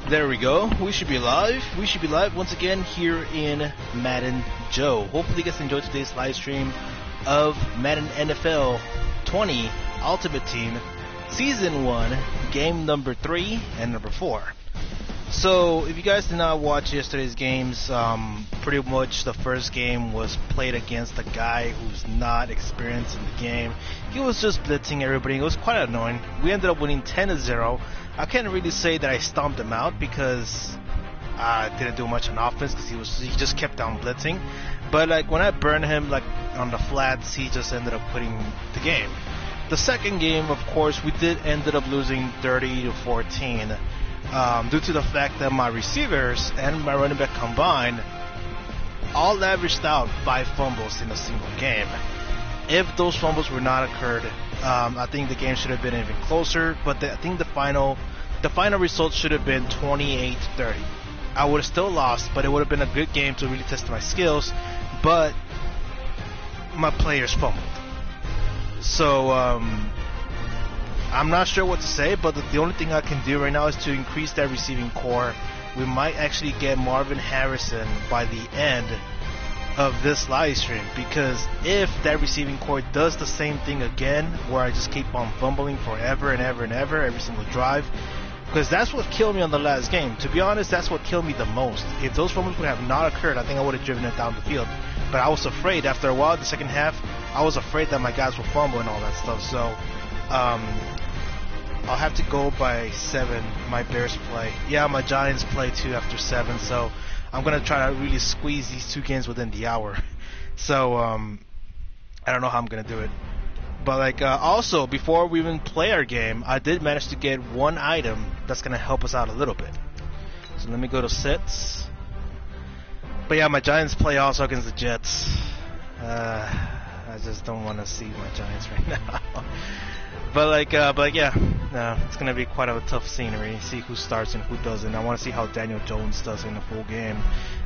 There we go. We should be live. We should be live once again here in Madden Joe. Hopefully you guys enjoyed today's live stream of Madden NFL 20 Ultimate Team Season 1, Game number 3 and number 4. So, if you guys did not watch yesterday's games, pretty much the first game was played against a guy who's not experienced in the game. He was just blitzing everybody. It was quite annoying. We ended up winning 10-0. I can't really say that I stomped him out because I didn't do much on offense because he just kept on blitzing. But like when I burned him like on the flats, he just ended up quitting the game. The second game, of course, we did ended up losing 30-14. Due to the fact that my receivers and my running back combined all averaged out 5 fumbles in a single game. If those fumbles were not occurred, I think the game should have been even closer, but I think the final result should have been 28-30. I would have still lost, but it would have been a good game to really test my skills, but my players fumbled. So, I'm not sure what to say, but the only thing I can do right now is to increase that receiving core. We might actually get Marvin Harrison by the end of this live stream, because if that receiving core does the same thing again, where I just keep on fumbling forever and ever and ever, every single drive, because that's what killed me on the last game. To be honest, that's what killed me the most. If those fumbles would have not occurred, I think I would have driven it down the field. But I was afraid after a while, the second half, I was afraid that my guys would fumble and all that stuff. So, I'll have to go by 7. My Bears play. Yeah, my Giants play too after 7. So I'm gonna try to really squeeze these 2 games within the hour. So I don't know how I'm gonna do it. But like also before we even play our game, I did manage to get one item that's gonna help us out a little bit. So let me go to sets. But yeah, my Giants play also against the Jets. I just don't want to see my Giants right now. But yeah, it's gonna be quite a tough scenery. See who starts and who doesn't. I want to see how Daniel Jones does in a full game.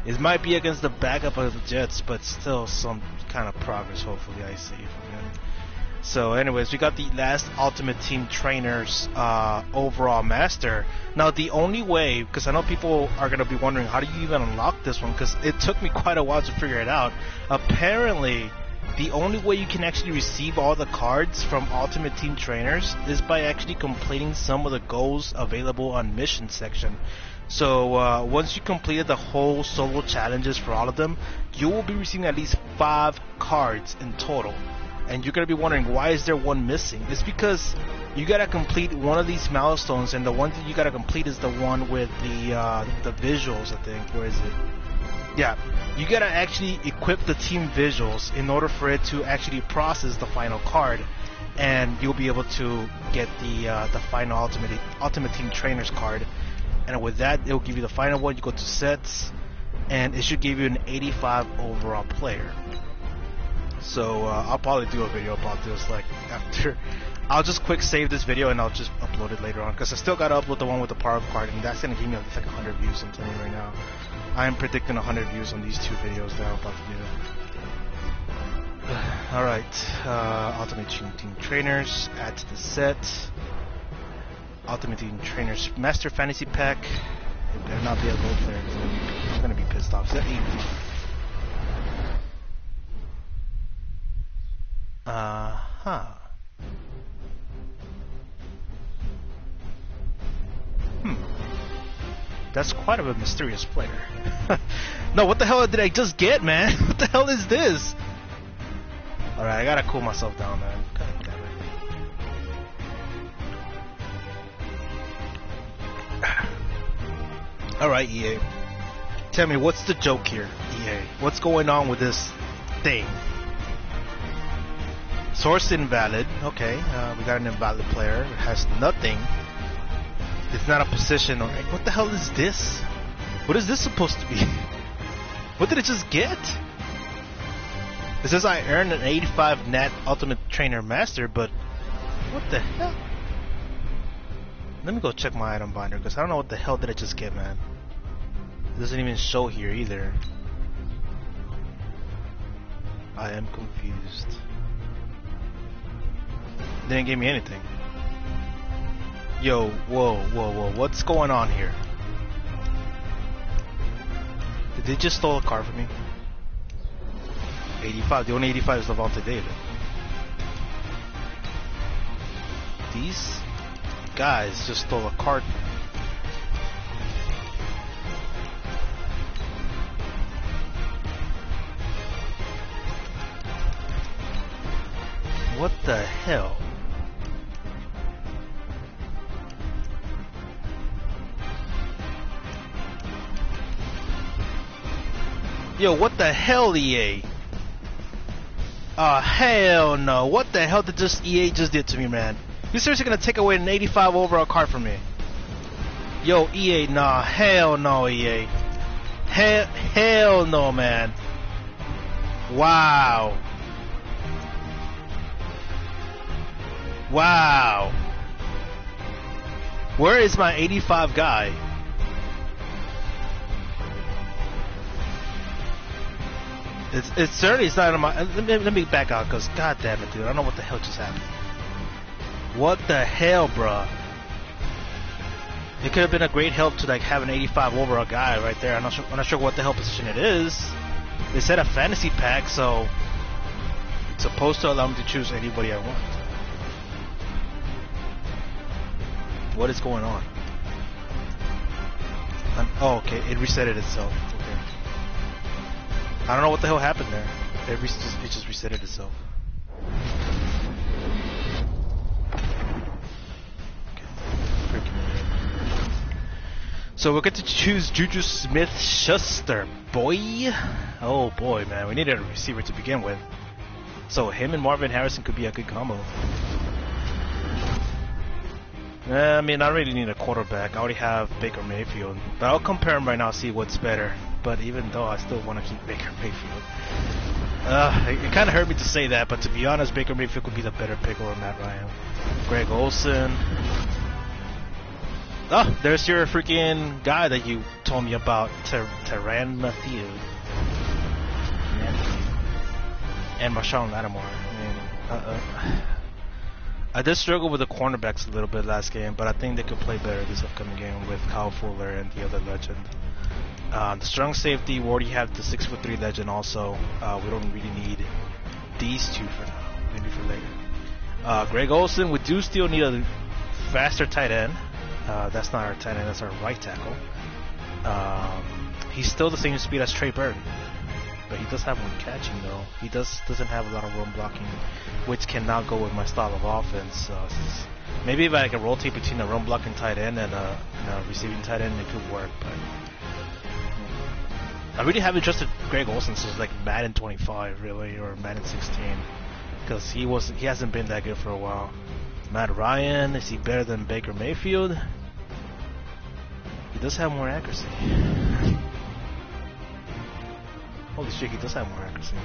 It might be against the backup of the Jets, but still some kind of progress. Hopefully, I see from him. So, anyways, we got the last Ultimate Team Trainers overall master. Now, the only way, because I know people are gonna be wondering, how do you even unlock this one? Because it took me quite a while to figure it out. Apparently, the only way you can actually receive all the cards from Ultimate Team Trainers is by actually completing some of the goals available on mission section. So once you completed the whole solo challenges for all of them, you will be receiving at least 5 cards in total. And you're going to be wondering, why is there one missing? It's because you got to complete one of these milestones, and the one that you got to complete is the one with the visuals, I think. Where is it? Yeah, you gotta actually equip the team visuals in order for it to actually process the final card, and you'll be able to get the final Ultimate Team Trainers card. And with that, it will give you the final one. You go to sets, and it should give you an 85 overall player. So I'll probably do a video about this like after. I'll just quick save this video and I'll just upload it later on, because I still gotta upload the one with the power card, and that's gonna give me like 100 views. I'm telling you right now. I am predicting 100 views on these 2 videos that I'm about to do. Alright, Ultimate Team Trainers, add to the set. Ultimate Team Trainers Master Fantasy Pack. It better not be a gold player, because I'm gonna be pissed off. Is that 8? That's quite of a mysterious player. No, what the hell did I just get, man? What the hell is this? Alright, I gotta cool myself down, man. God damn it. Alright, EA. Tell me, what's the joke here, EA? What's going on with this thing? Source invalid. Okay, we got an invalid player. It has nothing. It's not a position or... What the hell is this? What is this supposed to be? What did it just get? It says I earned an 85 Nat Ultimate Trainer Master, but... What the hell? Let me go check my item binder, because I don't know what the hell did I just get, man. It doesn't even show here either. I am confused. Didn't give me anything. Yo, whoa, what's going on here? They just stole a car from me. 85. The only 85 is Levante David. These guys just stole a car. What the hell? Yo, what the hell, EA? Oh, hell no. What the hell did EA just did to me, man? You seriously gonna take away an 85 overall card from me? Yo, EA, nah. Hell no, EA. Hell no, man. Wow. Wow. Where is my 85 guy? It's certainly it's not in my. Let me back out, cause god damn it, dude, I don't know what the hell just happened. What the hell, bruh? It could have been a great help to like have an 85 overall guy right there. I'm not sure what the hell position it is. They said a fantasy pack, so it's supposed to allow me to choose anybody I want. What is going on? Oh, okay, it reset itself. Okay. I don't know what the hell happened there. It just reset itself. So we'll get to choose Juju Smith-Schuster, boy. Oh boy, man, we needed a receiver to begin with. So him and Marvin Harrison could be a good combo. I mean, I really need a quarterback. I already have Baker Mayfield, but I'll compare them right now, see what's better. But even though I still want to keep Baker Mayfield, it kind of hurt me to say that. But to be honest, Baker Mayfield could be the better pick over Matt Ryan. Greg Olsen. Oh, there's your freaking guy that you told me about, Tyrann Mathieu. And Marshawn Lattimore. I mean, I did struggle with the cornerbacks a little bit last game, but I think they could play better this upcoming game with Kyle Fuller and the other legend. The strong safety, we already have the 6'3" legend also. We don't really need these two for now, maybe for later. Greg Olsen, we do still need a faster tight end. That's not our tight end, that's our right tackle. He's still the same speed as Trey Burton, but he does have one catching though. He doesn't have a lot of run blocking, which cannot go with my style of offense. Maybe if I can rotate between a run blocking tight end and a receiving tight end, it could work. But I really haven't trusted Greg Olsen since like Madden 25, really, or Madden 16, because he hasn't been that good for a while. Matt Ryan, is he better than Baker Mayfield? He does have more accuracy. Holy shit, he does have more accuracy.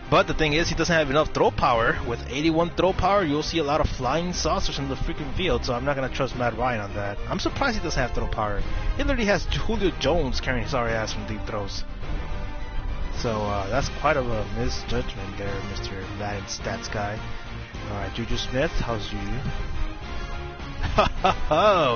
But the thing is, he doesn't have enough throw power. With 81 throw power, you'll see a lot of flying saucers in the freaking field, so I'm not going to trust Matt Ryan on that. I'm surprised he doesn't have throw power. He literally has Julio Jones carrying his sorry ass from deep throws. So that's quite of a misjudgment there, Mr. Madden stats guy. Alright, Juju Smith, how's you? Oh,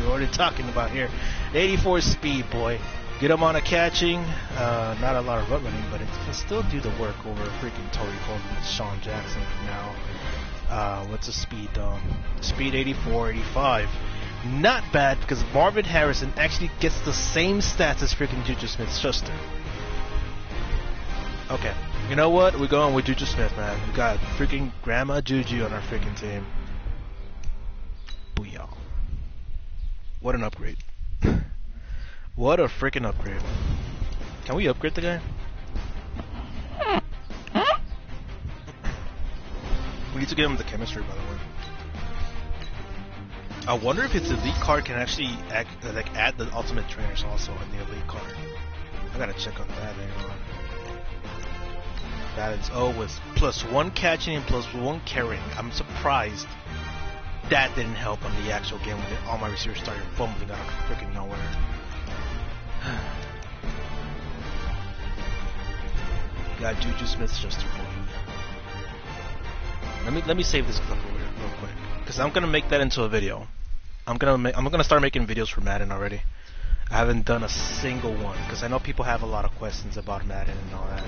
what are you talking about here? 84 speed, boy. Get him on a catching. Not a lot of run running, but it can still do the work over freaking Torrey Coleman and Sean Jackson for now. What's the speed? Speed 84, 85. Not bad, because Marvin Harrison actually gets the same stats as freaking Juju Smith-Schuster. Okay. You know what? We're going with Juju Smith, man. We got freaking Grandma Juju on our freaking team. Booyah. What an upgrade. What a freaking upgrade. Can we upgrade the guy? We need to give him the chemistry, by the way. I wonder if its elite card can actually add the ultimate trainers also on the elite card. I gotta check on that later on. That is with +1 catching and +1 carrying. I'm surprised that didn't help on the actual game when all my receivers started fumbling out of freaking nowhere. Got Juju Smith-Schuster for you. Let me save this clip real quick, because I'm gonna make that into a video. I'm gonna start making videos for Madden already. I haven't done a single one because I know people have a lot of questions about Madden and all that.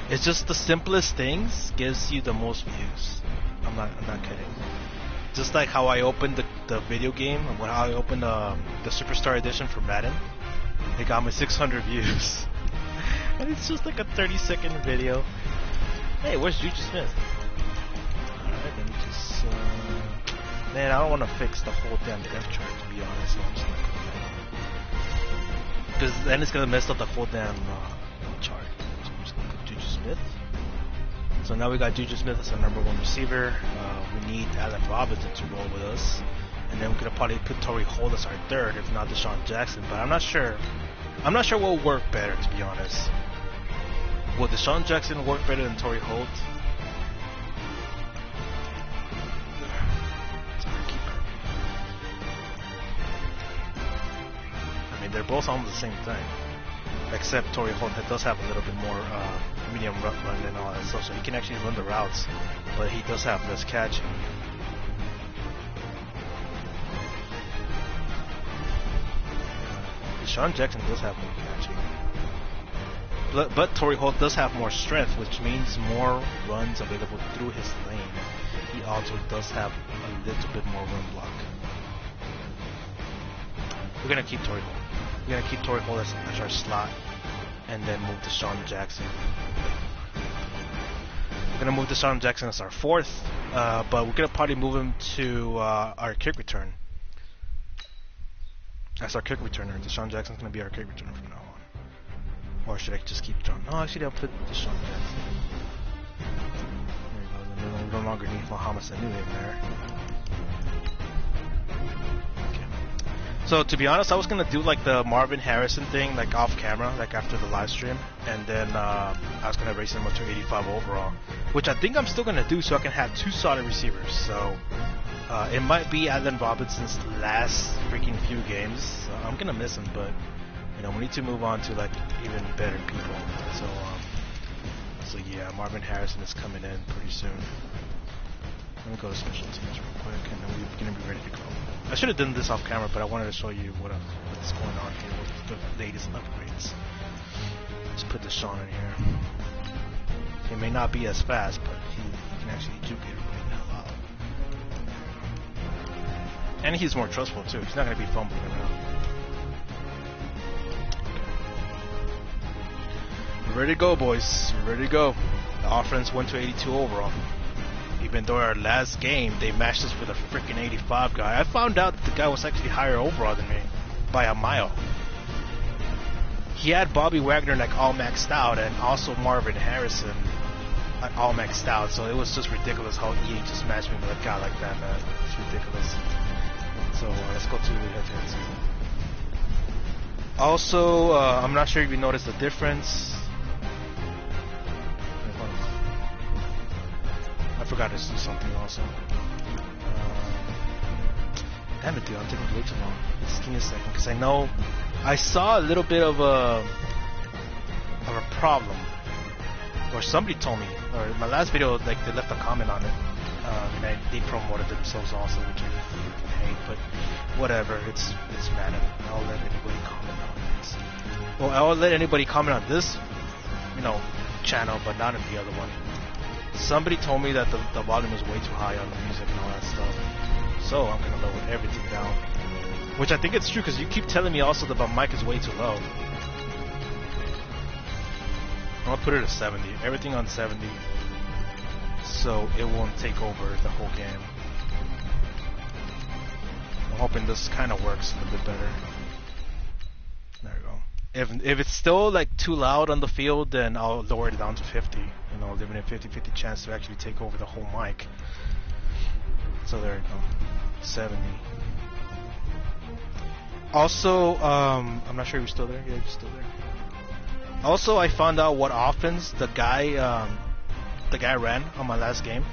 It's just the simplest things gives you the most views. I'm not kidding. Just like how I opened the video game, when I opened the Superstar Edition for Madden, it got me 600 views. And it's just like a 30-second video. Hey, where's Juju Smith? Alright, let me just... man, I don't want to fix the whole damn depth chart, to be honest. So I'm just gonna click that. Because then it's gonna mess up the whole damn chart. So I'm just gonna put Juju Smith. So now we got Juju Smith as our #1 receiver. We need Allen Robinson to roll with us. And then we're gonna probably put Torrey Holt as our third, if not Deshaun Jackson. But I'm not sure. I'm not sure what will work better, to be honest. Will Deshaun Jackson work better than Torrey Holt? I mean, they're both almost the same thing, except Torrey Holt does have a little bit more medium run and all that stuff, so he can actually run the routes, but he does have less catching. Deshaun Jackson does have more catching. But Torrey Holt does have more strength, which means more runs available through his lane. He also does have a little bit more run block. We're going to keep Torrey Holt. We're going to keep Torrey Holt as our slot, and then move Deshaun Jackson. We're going to move Deshaun Jackson as our fourth, but we're going to probably move him to our kick return. That's our kick returner. Deshaun Jackson's going to be our kick returner from now on. Or should I just keep John? No, actually I'll put Deshaun Jackson. There you go. No longer need Muhammad Sanu in there. Okay. So to be honest, I was going to do like the Marvin Harrison thing, like off camera, like after the live stream. And then I was going to race him up to 85 overall. Which I think I'm still going to do so I can have two solid receivers. So it might be Allen Robinson's last freaking few games. So I'm going to miss him, but you know, we need to move on to like even better people. So yeah, Marvin Harrison is coming in pretty soon. Let me go to special teams real quick, and then we're gonna be ready to go. I should have done this off camera, but I wanted to show you what's going on here with the latest upgrades. Let's put Deshaun in here. He may not be as fast, but he can actually juke everybody the hell out. And he's more trustful too. He's not gonna be fumbling around. We're ready to go, boys. We're ready to go. The offense went to 82 overall. Even though our last game, they matched us with a freaking 85 guy. I found out that the guy was actually higher overall than me by a mile. He had Bobby Wagner like all maxed out, and also Marvin Harrison like all maxed out. So it was just ridiculous how EA just matched me with a guy like that, man. It's ridiculous. So let's go to the head-to-head season. Also, I'm not sure if you noticed the difference. I forgot to do something also. Damn it, dude, I'm taking way too long. Just give me a second, because I know I saw a little bit of a problem, or somebody told me, or in my last video, like they left a comment on it, and they promoted themselves also, which I hate, but whatever. It's Madden. I'll let anybody comment on this. Well, I'll let anybody comment on this, channel, but not on the other one. Somebody told me that the volume is way too high on the music and all that stuff. So I'm gonna lower everything down. Which I think it's true, because you keep telling me also that my mic is way too low. I'm gonna put it at 70. Everything on 70. So it won't take over the whole game. I'm hoping this kind of works a little bit better. There we go. If it's still like too loud on the field, then I'll lower it down to 50. Leaving a 50-50 chance to actually take over the whole mic. So there we go. 70. Also, I'm not sure if you're still there. Yeah, you're still there. Also, I found out what offense the guy ran on my last game.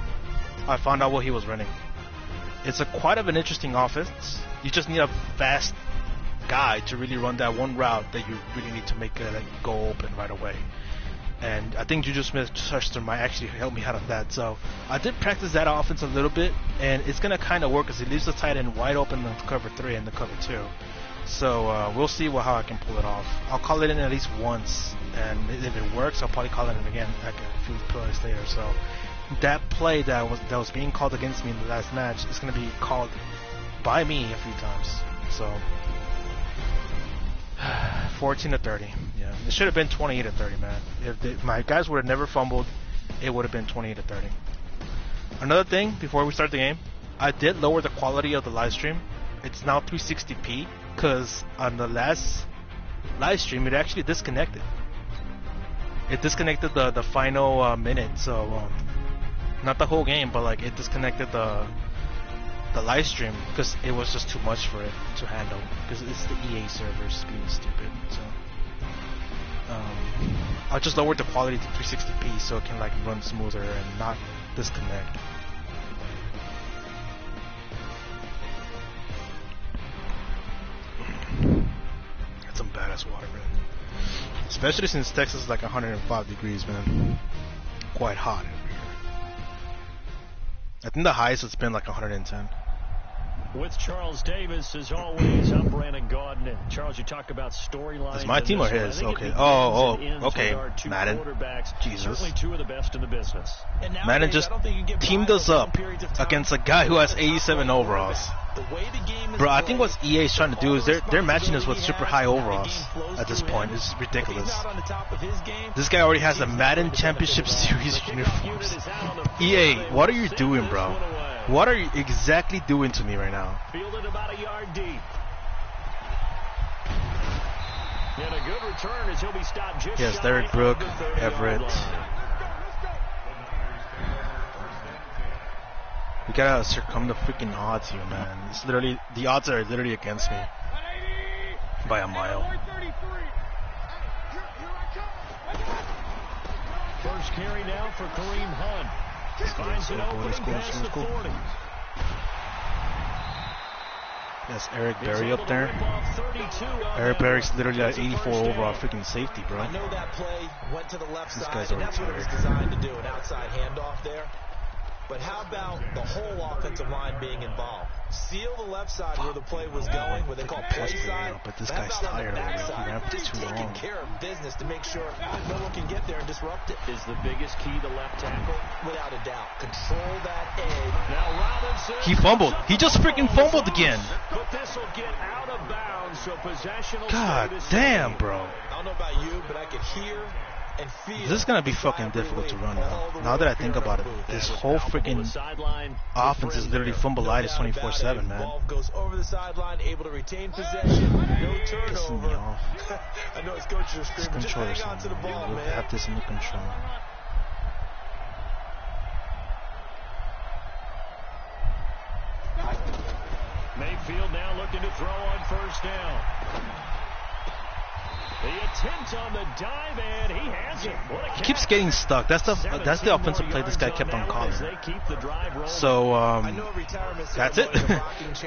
I found out what he was running. It's quite of an interesting offense. You just need a fast guy to really run that one route that you really need to make go open right away. And I think Juju Smith-Schuster might actually help me out of that. So I did practice that offense a little bit, and it's going to kind of work because it leaves the tight end wide open in the cover 3 and the cover 2. So we'll see how I can pull it off. I'll call it in at least once, and if it works, I'll probably call it in again like a few plays later. So that play that was being called against me in the last match is going to be called by me a few times. So 14-30. Yeah, it should have been 28-30, man. If my guys would have never fumbled, it would have been 28-30. Another thing before we start the game, I did lower the quality of the live stream. It's now 360p because on the last live stream it actually disconnected. It disconnected the final minute, so not the whole game, but like it disconnected the live stream because it was just too much for it to handle because it's the EA servers being stupid. So I just lowered the quality to 360p so it can like run smoother and not disconnect. That's some badass water, man. Especially since Texas is like 105 degrees, man. Quite hot over here. I think the highest it's been like 110. With Charles Davis, as always, I'm Brandon Gaudin. And Charles, you talk about storylines. It's my team or his? Okay. Okay. Madden. Jesus. Certainly two of the best in the business. Madden just teamed us up against a guy who has 87 overalls. Bro, I think what EA is trying to do is they're matching us with super high overalls at this point. It's ridiculous. This guy already has the Madden Championship Series uniforms. EA, what are you doing, bro? What are you exactly doing to me right now? Fielded about a yard deep. And a good return as he'll be stopped just yes, Derek Brooke, Everett. We gotta succumb to freaking odds here, man. It's literally, the odds are literally against me by a mile. First carry now for Kareem Hunt. Finds an opening past the 40. Yes, Eric Berry up there. Eric Berry's literally at 84 overall freaking safety, bro. I know that play went to the left side. This guy's already that's what it was designed to do, an outside handoff there. But how about the whole offensive line being involved? Seal the left side where the play was going, what they call play side. But this guy's tired already. He ran for just too taking long. care of business to make sure no one can get there and disrupt it. Is the biggest key the left tackle? Without a doubt. Control that edge. Now Robinson. He fumbled. He just freaking fumbled again. But this will get out of bounds, so possession will God damn, bro. I don't know about you, but I could hear and feel. This is gonna be fucking difficult to run now. Now that I think about it, this whole freaking offense is literally fumbleitis 24/7, man. Ball goes over the sideline, able to retain possession, no turnover. I know it's coaches are screaming. Just hang on to the ball, man. We'll have this under control. Mayfield now looking to throw on first down. The attempt on the dive, and he has it. He keeps getting stuck. That's the offensive play this guy kept on calling. So that's it.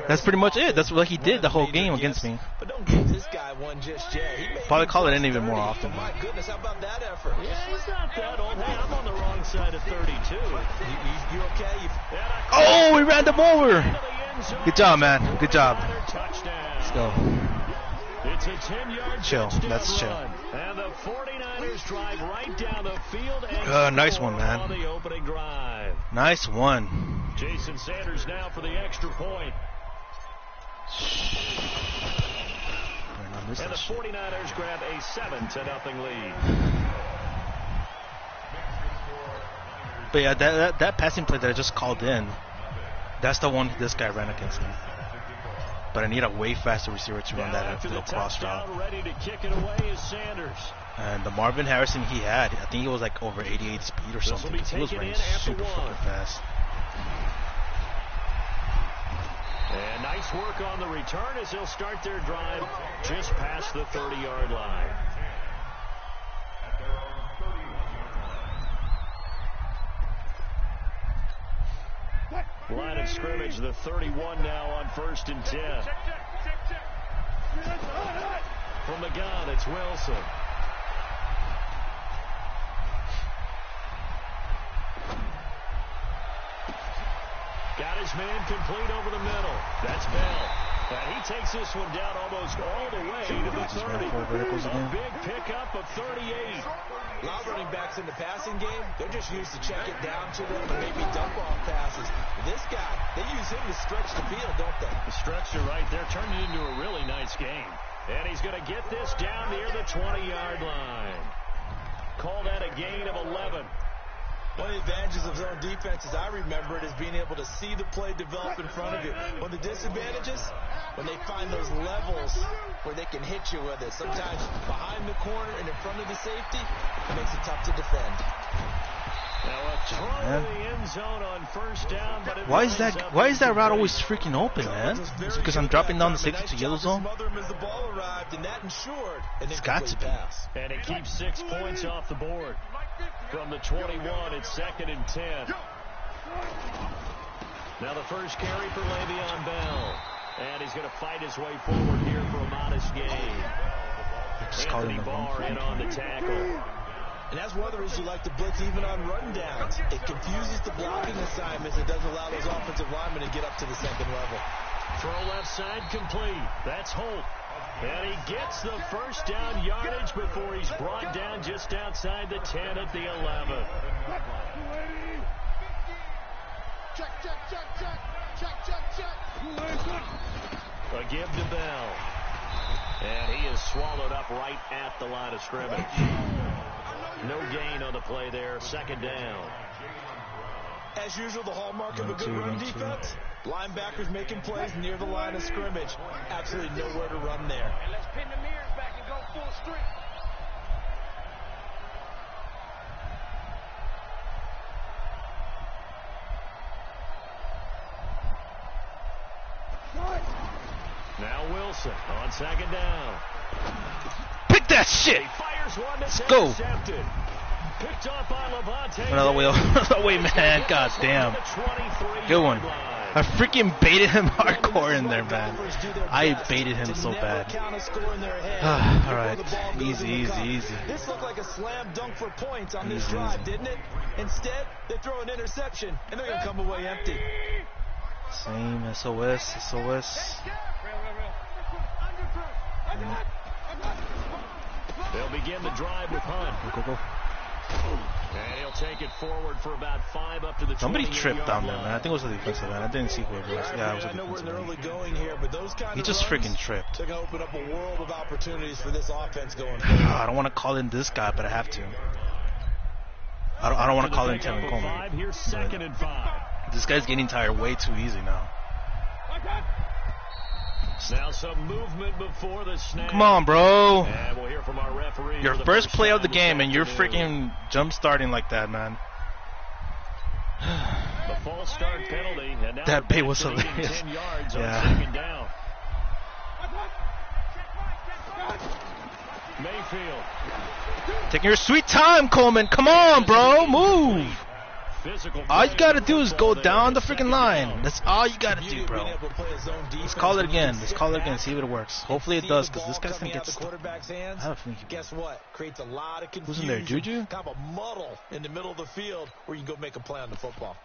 That's pretty much it. That's what he did the whole game against me. But don't give this guy one just yet. Probably call it in even more often. My goodness, how about that effort? Yeah, he's not that old. Hey, I'm on the wrong side of 32. You okay? Oh, we ran them over. Good job, man. Good job. Let's go. It's a 10-yard chill. Let's chill. And the 49ers drive right down the field. And nice one, man. On the opening drive. Nice one. Jason Sanders now for the extra point. And the 49ers grab a 7-0 lead. But yeah, that passing play that I just called in, that's the one this guy ran against me. But I need a way faster receiver to run that little cross route. Ready to kick it away is Sanders. And the Marvin Harrison he had, I think he was like over 88 speed or something. He was running super fucking fast. And nice work on the return as they'll start their drive just past the 30-yard line. Line of scrimmage, the 31 now on 1st and 10. From the gun, it's Wilson. Got his man complete over the middle. That's Bell. And he takes this one down almost all the way to the 30. A big pickup of 38. A lot of running backs in the passing game, they're just used to check it down to them and maybe dump off passes. This guy, they use him to stretch the field, don't they? The stretcher right there turned it into a really nice game. And he's going to get this down near the 20-yard line. Call that a gain of 11. One of the advantages of zone defense, as I remember it, is being able to see the play develop in front of you. One of the disadvantages, when they find those levels where they can hit you with it. Sometimes behind the corner and in front of the safety, it makes it tough to defend. Now a throw in the end zone on first down, but Why is that route always freaking open, man? Is it because I'm dropping down the safety to yellow zone? It's got to be. And it keeps 6 points off the board. From the 21, it's 2nd and 10. Now the first carry for Le'Veon Bell. And he's going to fight his way forward here for a modest gain. Anthony Barr in on the tackle. And that's one of the reasons you like to blitz even on run downs. It confuses the blocking assignments. It doesn't allow those offensive linemen to get up to the second level. Throw left side complete. That's Holt. And he gets the first down yardage before he's brought down just outside the 10 at the 11. A give to Bell. And he is swallowed up right at the line of scrimmage. No gain on the play there. 2nd down. As usual, the hallmark of a good run defense. Linebackers making plays near the line of scrimmage. Absolutely nowhere to run there. And let's pin the mirrors back and go full strength. Now Wilson on 2nd down. Pick that shit! He fires one that's Let's go. intercepted. Picked up by Levante. Another way, man. God damn. Good one. I freaking baited him hardcore in there, man. I baited him so bad. Alright. Easy. This looked like a slam dunk for points on this drive, didn't it? Instead, they throw an interception, and they're going to come away empty. Same SOS. They'll begin the drive with Hunt. Go. And he'll take it forward for about 5 up to the 20. Somebody tripped down there, man. I think it was a defensive end. I didn't see who it was. Yeah, it was a I know we're in defensive the early end. going here, but those kind He of just runs, freaking tripped. they're going to open up a world of opportunities for this offense going forward. I don't want to call in this guy, but I have to. I don't want to call in Tevin Coleman. Here's 2nd and 5. This guy's getting tired way too easy now. Now some movement before the snap. Come on, bro. And we'll hear from our referee. Your first play of the game, and you're freaking jump starting like that, man. The false start penalty. And now That bait was 10 hilarious. yards on Yeah. 2nd down. Mayfield. Taking your sweet time, Coleman. Come on, bro. Move. Physical All you play got to with do is football go there down on the freaking 2nd line. down. That's all you got to do, bro. Let's call it again. See if it works. Hopefully it does, because this guy's going to get stuck. I have a feeling he will. Guess what? Creates a lot of confusion. Who's in there, Juju? Kind of a muddle in the middle of the field where you can go make a play on the football.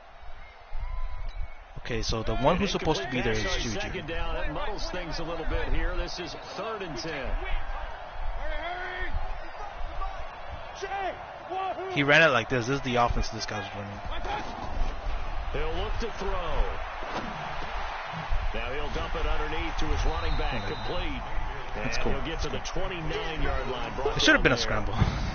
Okay, so the one who's supposed to be there is Juju. 2nd down. That muddles things a little bit here. This is 3rd and 10. He ran it like this. This is the offense this guy's running. He'll look to throw. Now he'll dump it underneath to his running back, complete. That's And cool. he'll get to the 29-yard line. It should have been a scramble,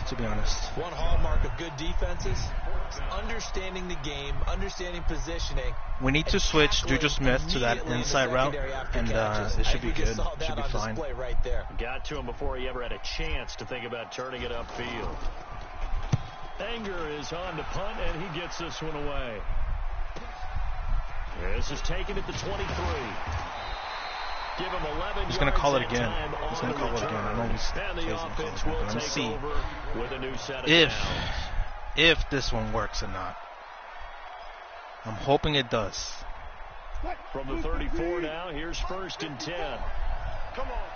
to be honest. One hallmark of good defenses is understanding the game, understanding positioning. We need to switch Juju Smith to that inside route, and it should be good. It should be fine. Right there. Got to him before he ever had a chance to think about turning it upfield. Anger is on to punt, and he gets this one away. This is taken at the 23. Give him 11 He's going to call it yards again. that time He's on going to the call it again. I know return. he's And the crazy. offense will Let's take see over with a new set of downs. if this one works or not. I'm hoping it does. From the 34 now, here's 1st and 10. Come on.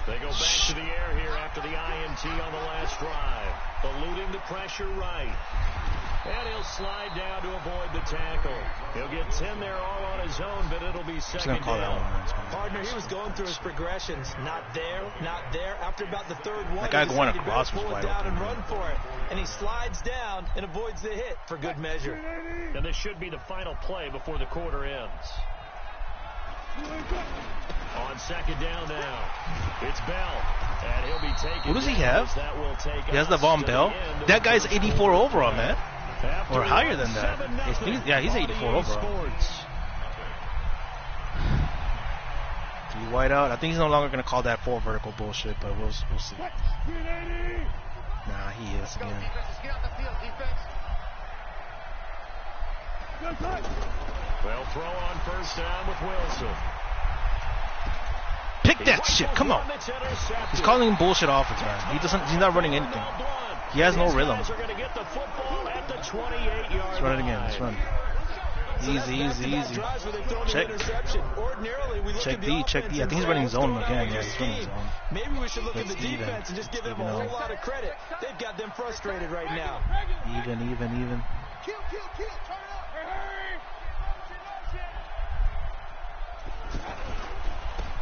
They go back to the air here after the INT on the last drive. Eluding the pressure right. And he'll slide down to avoid the tackle. He'll get 10 there all on his own, but it'll be second down. Partner, he was going through his progressions. Not there, not there. After about the third one, that guy he going decided across to was pull it wide down open. and run for it. And he slides down and avoids the hit for good measure. And this should be the final play before the quarter ends. On second down now, it's Bell, and he'll be taken. What does he have? That will take He has the Von Bell. That guy's 84 overall, man. Or higher than that. He's 84 overall. 3 wide out. I think he's no longer going to call that 4 vertical bullshit, but we'll see. Nah, he is again. They'll throw on first down with Wilson. Pick that shit. Come on. He's calling him bullshit offense, man. He's not running anything. He has no rhythm. Let's run it again. Let's run. Easy. Check D. I think he's running zone again. Yeah, he's running zone. Maybe we should look at the defense and just give them a whole lot of credit. They've got them frustrated right now. Even. Kill. Turn it up.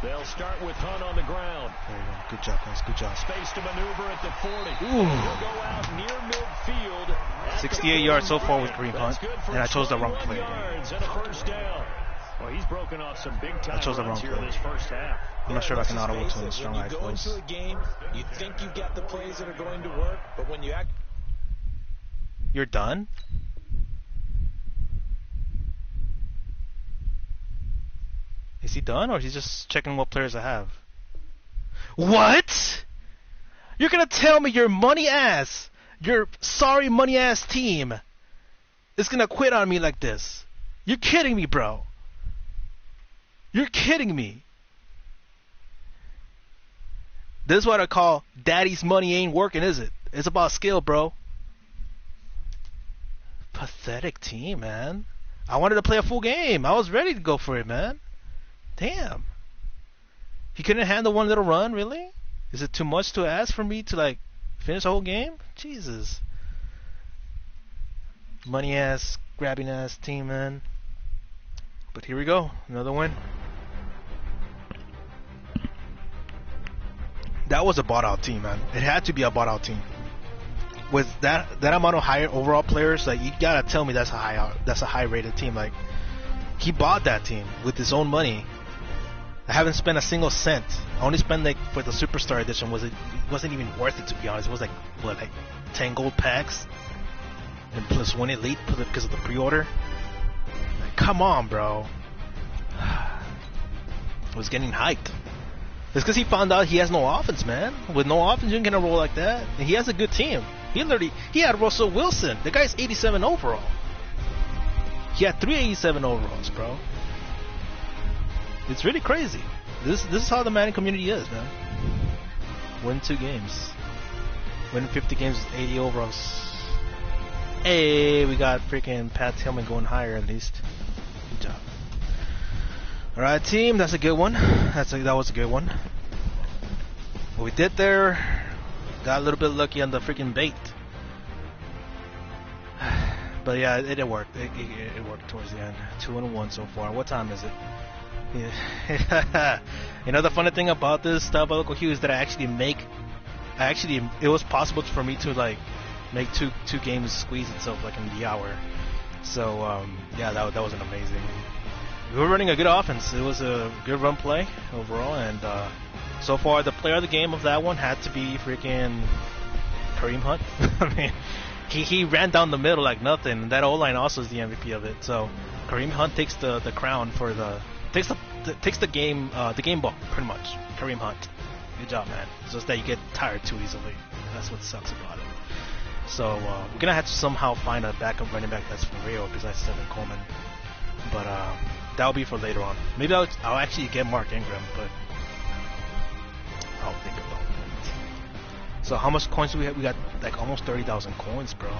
They'll start with Hunt on the ground. There you go. Good job, guys. Good job. Space to maneuver at the 40. Ooh. He'll go out near midfield. 68 yards so far with Kareem Hunt, and I chose the wrong play. Yards and a first down. Well, he's broken off some big time I chose the wrong here play. This first half. I'm not sure if I can audible to him strong eye When you go close. into a game, you think you've got the plays that are going to work, but when you act... You're done? Is he done, or is he just checking what players I have? What? You're gonna tell me your sorry money ass team is gonna quit on me like this? You're kidding me, bro. You're kidding me. This is what I call daddy's money ain't working, is it? It's about skill, bro. Pathetic team, man. I wanted to play a full game. I was ready to go for it, man. Damn. He couldn't handle one little run, really? Is it too much to ask for me to, like, finish the whole game? Jesus. Money ass, grabbing ass team, man. But here we go. Another win. That was a bought out team, man. It had to be a bought out team. With that amount of higher overall players, like, you gotta tell me that's a high rated team. Like, he bought that team with his own money. I haven't spent a single cent. I only spent, like, for the Superstar Edition. It wasn't even worth it, to be honest. It was like 10 gold packs and plus 1 elite because of the pre-order. Like, come on, bro. I was getting hyped. It's because he found out he has no offense, man. With no offense, you ain't gonna roll like that. And he has a good team. He had Russell Wilson. The guy's 87 overall. He had 3 87 overalls, bro. It's really crazy. This is how the Madden community is, man. Win 2 games. Win 50 games with 80 overalls. Hey, we got freaking Pat Tillman going higher at least. Good job. Alright, team, that's a good one. That was a good one. What we did there, got a little bit lucky on the freaking bait. But yeah, it worked. It worked towards the end. 2-1 so far. What time is it? Yeah. You know the funny thing about this stuff, Local Hugh, is that it was possible for me to, like, make two games squeeze itself, like, in the hour. So yeah, that was an amazing. We were running a good offense. It was a good run play overall, and so far the player of the game of that one had to be freaking Kareem Hunt. I mean, he ran down the middle like nothing, and that O-line also is the MVP of it. So Kareem Hunt takes the crown for takes the game ball pretty much. Kareem Hunt, good job, man. It's just that you get tired too easily. That's what sucks about it. So we're gonna have to somehow find a backup running back that's for real besides Tevin Coleman. But that'll be for later on. Maybe I'll actually get Mark Ingram, but I'll think about it. So how much coins do we have? We got like almost 30,000 coins, bro.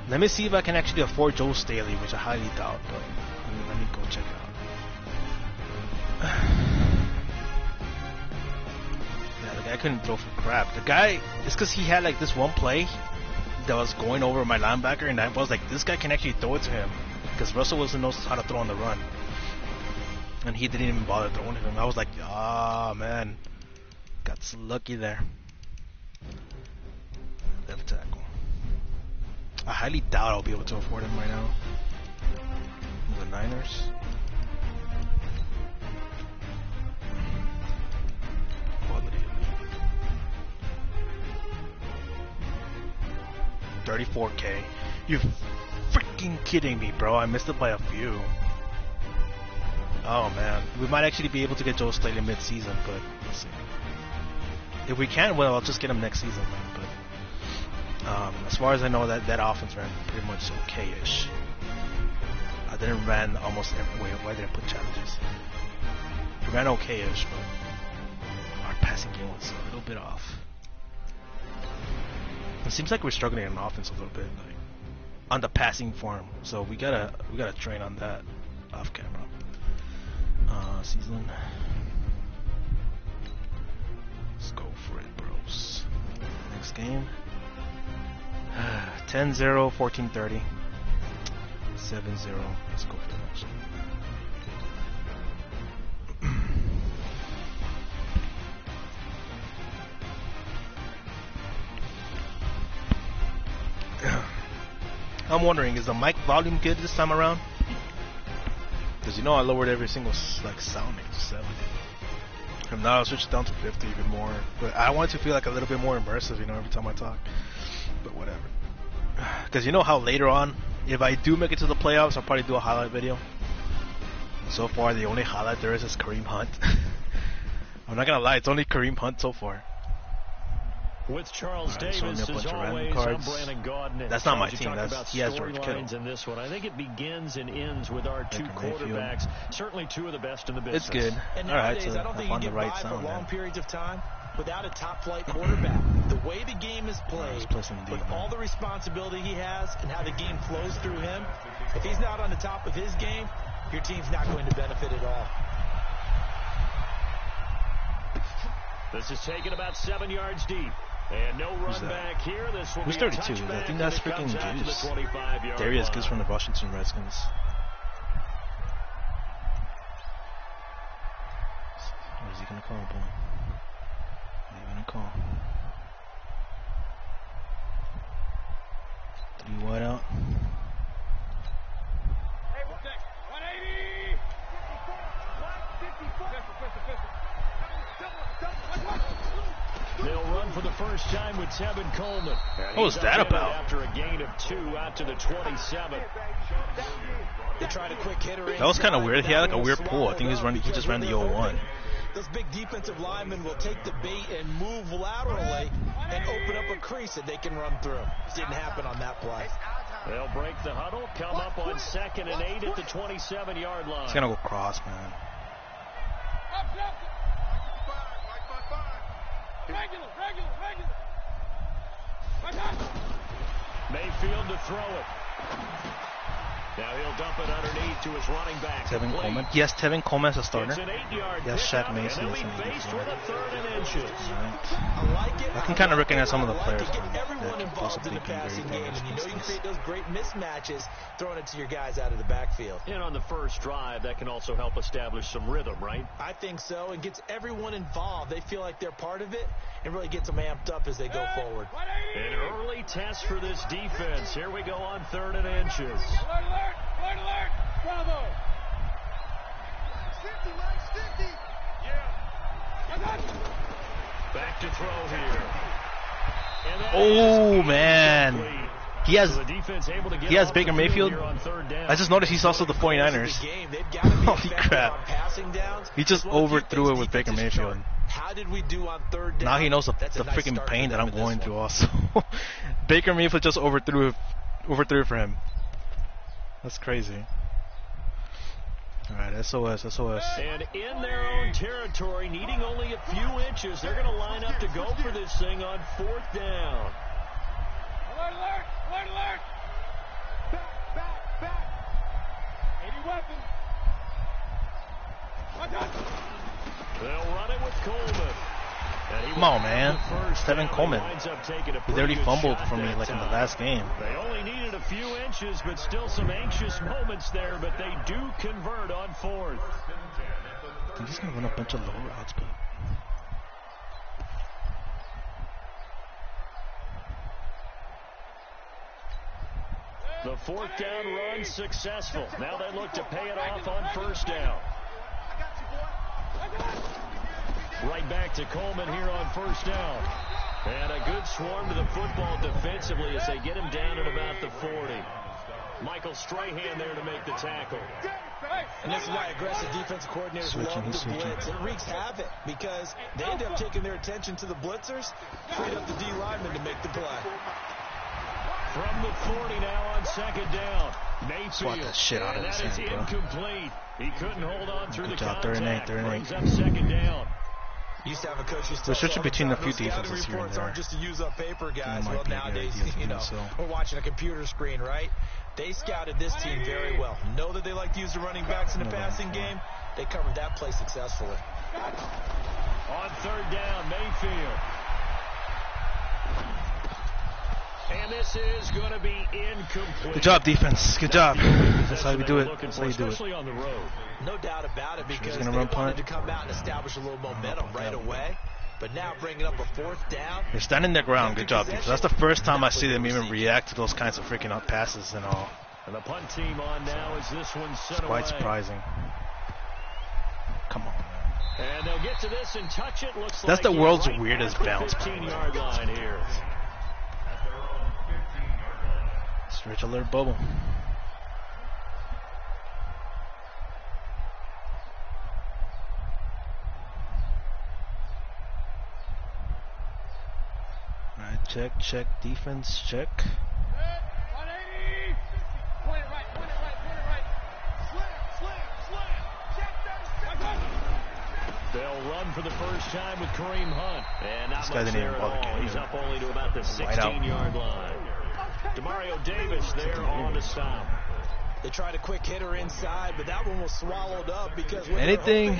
Let me see if I can actually afford Joe Staley, which I highly doubt, but let me go check it out. Yeah, the guy couldn't throw for crap. The guy, it's because he had like this one play that was going over my linebacker, and I was like, this guy can actually throw it to him. because Russell Wilson knows how to throw on the run, and he didn't even bother throwing to him. I was like, ah, man, got lucky there. Left tackle. I highly doubt I'll be able to afford him right now. The Niners. Quality. 34K. You're freaking kidding me, bro. I missed it by a few. Oh man, we might actually be able to get Joe Staley mid-season, but we'll see. If we can, well, I'll just get him next season, man. But as far as I know, that offense ran pretty much okay-ish. I didn't ran almost every way. Why did I put challenges? It ran okay-ish, but our passing game was a little bit off. It seems like we're struggling in offense a little bit, like on the passing form. So we gotta train on that off camera. Season. Let's go for it, bros. Next game. 10-0, 14-30. 7-0. Let's go for the next one. I'm wondering, is the mic volume good this time around? Because you know I lowered every single like sound to 70. If not, I'll switch it down to 50 even more. But I want it to feel like a little bit more immersive, you know, every time I talk. But whatever. Because you know how later on, if I do make it to the playoffs, I'll probably do a highlight video. So far, the only highlight there is Kareem Hunt. I'm not gonna lie, it's only Kareem Hunt so far. With Charles Davis, showing me a bunch as of random always, cards. I'm Brandon Gaudin. That's not my Charles, team. He has George Kittle. In this one. I think it begins and ends with our two quarterbacks. Certainly two of the best in the business. It's good. And all right, nowadays, so I don't think on you the get right by sound. for long Man. periods of time without a top-flight quarterback. The way the game is played, with all the responsibility he has and how the game flows through him, if he's not on the top of his game, your team's not going to benefit at all. This is taken about 7 yards deep. And no run back here. This will Who's be 32? I think that's freaking Juice. The there he is, Goose from the Washington Redskins. What is he gonna call, boy? What are you gonna call? 3 wide out. Hey, what's next? 180! 154! They'll run for the first time with Tevin Coleman. What was that about? After a gain of 2 out to the 27. They tried a quick hitter. That was kind of weird. He had like a weird pull. I think he just ran the 0-1. Those big defensive linemen will take the bait and move laterally and open up a crease that they can run through. Didn't happen on that play. They'll break the huddle, come up on 2nd and 8 at the 27-yard line. He's gonna go cross, man. Regular. Mayfield to throw it. Now he'll dump it underneath to his running back. Tevin Coleman. Yes, Tevin Coleman as a starter. It's an 8-yard Yes, Shaq pickup, Mason. and they'll be faced with a 3rd and inches. I like it. I can kind of recognize some of the I like players. to get That everyone can involved in possibly the be very passing game, dangerous and you know you can against create those great mismatches throwing it to your guys out of the backfield. And on the first drive, that can also help establish some rhythm, right? I think so. It gets everyone involved. They feel like they're part of it and really gets them amped up as they go forward. An early test for this defense. Here we go on 3rd and inches. Alert! Bravo! 50, Mike, 50! Yeah. Back to throw here. And that Oh, is man. incomplete. He has So the defense able to get he has off Baker the field Mayfield. here on 3rd down. I just noticed he's also the 49ers. Holy crap. He just overthrew it with Baker Mayfield. How did we do on 3rd down? Now he knows the That's a nice freaking start pain for that I'm them in going this through one. also. Baker Mayfield just overthrew it for him. That's crazy. Alright, SOS. And in their own territory, needing only a few inches, they're going to line up to go for this thing on 4th down. Alert! Back! Any weapons? They'll run it with Coleman. Come on, man. Tevin Coleman. He already fumbled for me like in the last game. They only needed a few inches, but still some anxious moments there, but they do convert on fourth. I think he's going to run a bunch of low routes, but... The fourth down run successful. Now they look to pay it off on first down. Right back to Coleman here on first down. And a good swarm to the football defensively as they get him down at about the 40. Michael Strahan there to make the tackle. And this is why aggressive defensive coordinators love the blitz. It wreaks havoc because they end up taking their attention to the blitzers, freed up the D lineman to make the play. From the 40 now on second down. Mayfield. Swat that shit out of his hand, bro. Incomplete. He couldn't hold on through the contact. Third and eight. Brings up second down. Used to have a coach who we're switching between a few defenses here and there. Aren't just to use up paper, guys. Well, nowadays, you know, we're watching a computer screen, right? They scouted this team very well. Know that they like to use the running backs in the passing game. They covered that play successfully. On third down, Mayfield. And this is going to be incomplete. Good job, defense. Good job. That's how we do it. That's how you do it. Especially on the road. No doubt about it, because they wanted to come out and establish a little momentum right away. But now bringing up a fourth down. They're standing their ground. Good job, defense. That's the first time I see them even react to those kinds of freaking out passes and all. And the punt team on now as this one's set away. Quite surprising. Come on, man. And they'll get to this and touch it. Looks that's like the world's weirdest bounce. 15-yard line here. Stretch alert bubble. Alright, check, defense, check. 180. Point it right. Slam. They'll run for the first time with Kareem Hunt. And not this guy much didn't there even at bother all. getting He's up only to about the 16-yard line. Demario Davis there on the stop. They tried a quick hitter inside, but that one was swallowed up because when anything,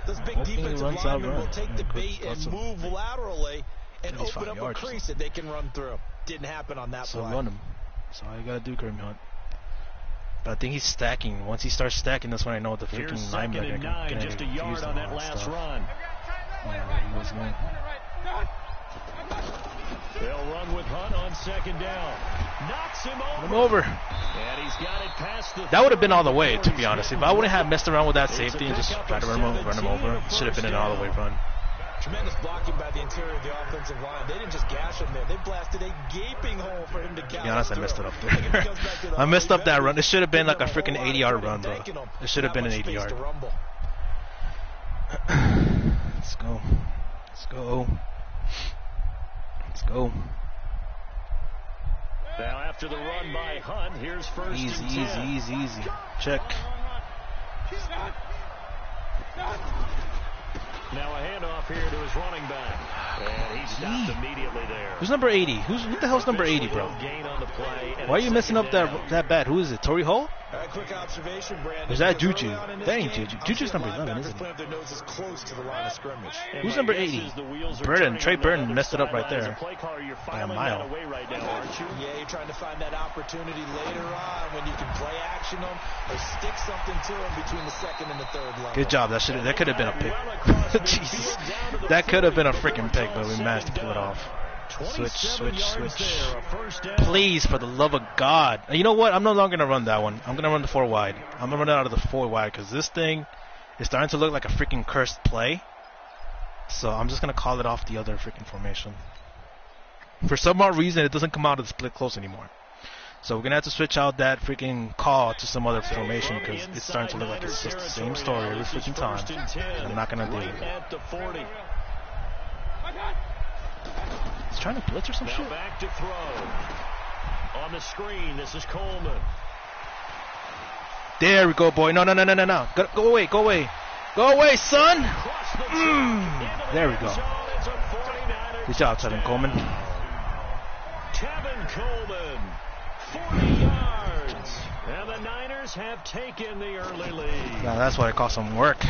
those big defensive linemen will take the bait and move laterally and open up a crease that they can run through. Didn't happen on that play. So run him. That's all you gotta do, Kareem Hunt. But I think he's stacking. Once he starts stacking, that's when I know the freaking linemen are gonna just a yard on that last run. They'll run with Hunt on second down. Knocks him over. And he's got it past the that would have been all the way, to be honest. If I wouldn't have messed around with that safety and just tried to run him over, it should have been an all the way run. Tremendous blocking by the interior of the offensive line. They didn't just gash him there. They blasted a gaping hole for him to be honest, I messed it up there. I messed up that run. It should have been like a freaking 80-yard run, bro. It should have been an 80-yard. Let's go. Let's go. Let's go. Now after the run by Hunt, here's first and 10. Easy. Check. Now a handoff here to his running back. And he stopped immediately there. Who's number 80? Who the hell's number 80, bro? Why are you messing up that bad? Who is it? Torrey Hall? Quick observation, Brandon. Or is that Juju? That ain't Juju. Juju's number 11, isn't he? Who's number 80? Burton. Trey Burton messed it up right there. By a mile. Yeah, you're trying to find that opportunity later on when you can play action them or stick something to them between the second and the third level. Good job. That could have been a pick. Jesus. That could have been a freaking pick, but we managed to pull it off. Switch. Please, for the love of God. You know what? I'm no longer going to run that one. I'm going to run the 4 wide. I'm going to run it out of the 4 wide because this thing is starting to look like a freaking cursed play. So I'm just going to call it off the other freaking formation. For some odd reason, it doesn't come out of the split close anymore. So we're going to have to switch out that freaking call to some other formation because it's starting to look like it's just the same story every freaking time. And I'm not going to do it. He's trying to blitz or some shit. Back to throw. On the screen, this is Coleman. There we go, boy. No. Go away. Go away, son. There we go. Good job, Tevin Coleman. Tevin Coleman, 40 yards. And the Niners have taken the early lead. Now that's what I call some work.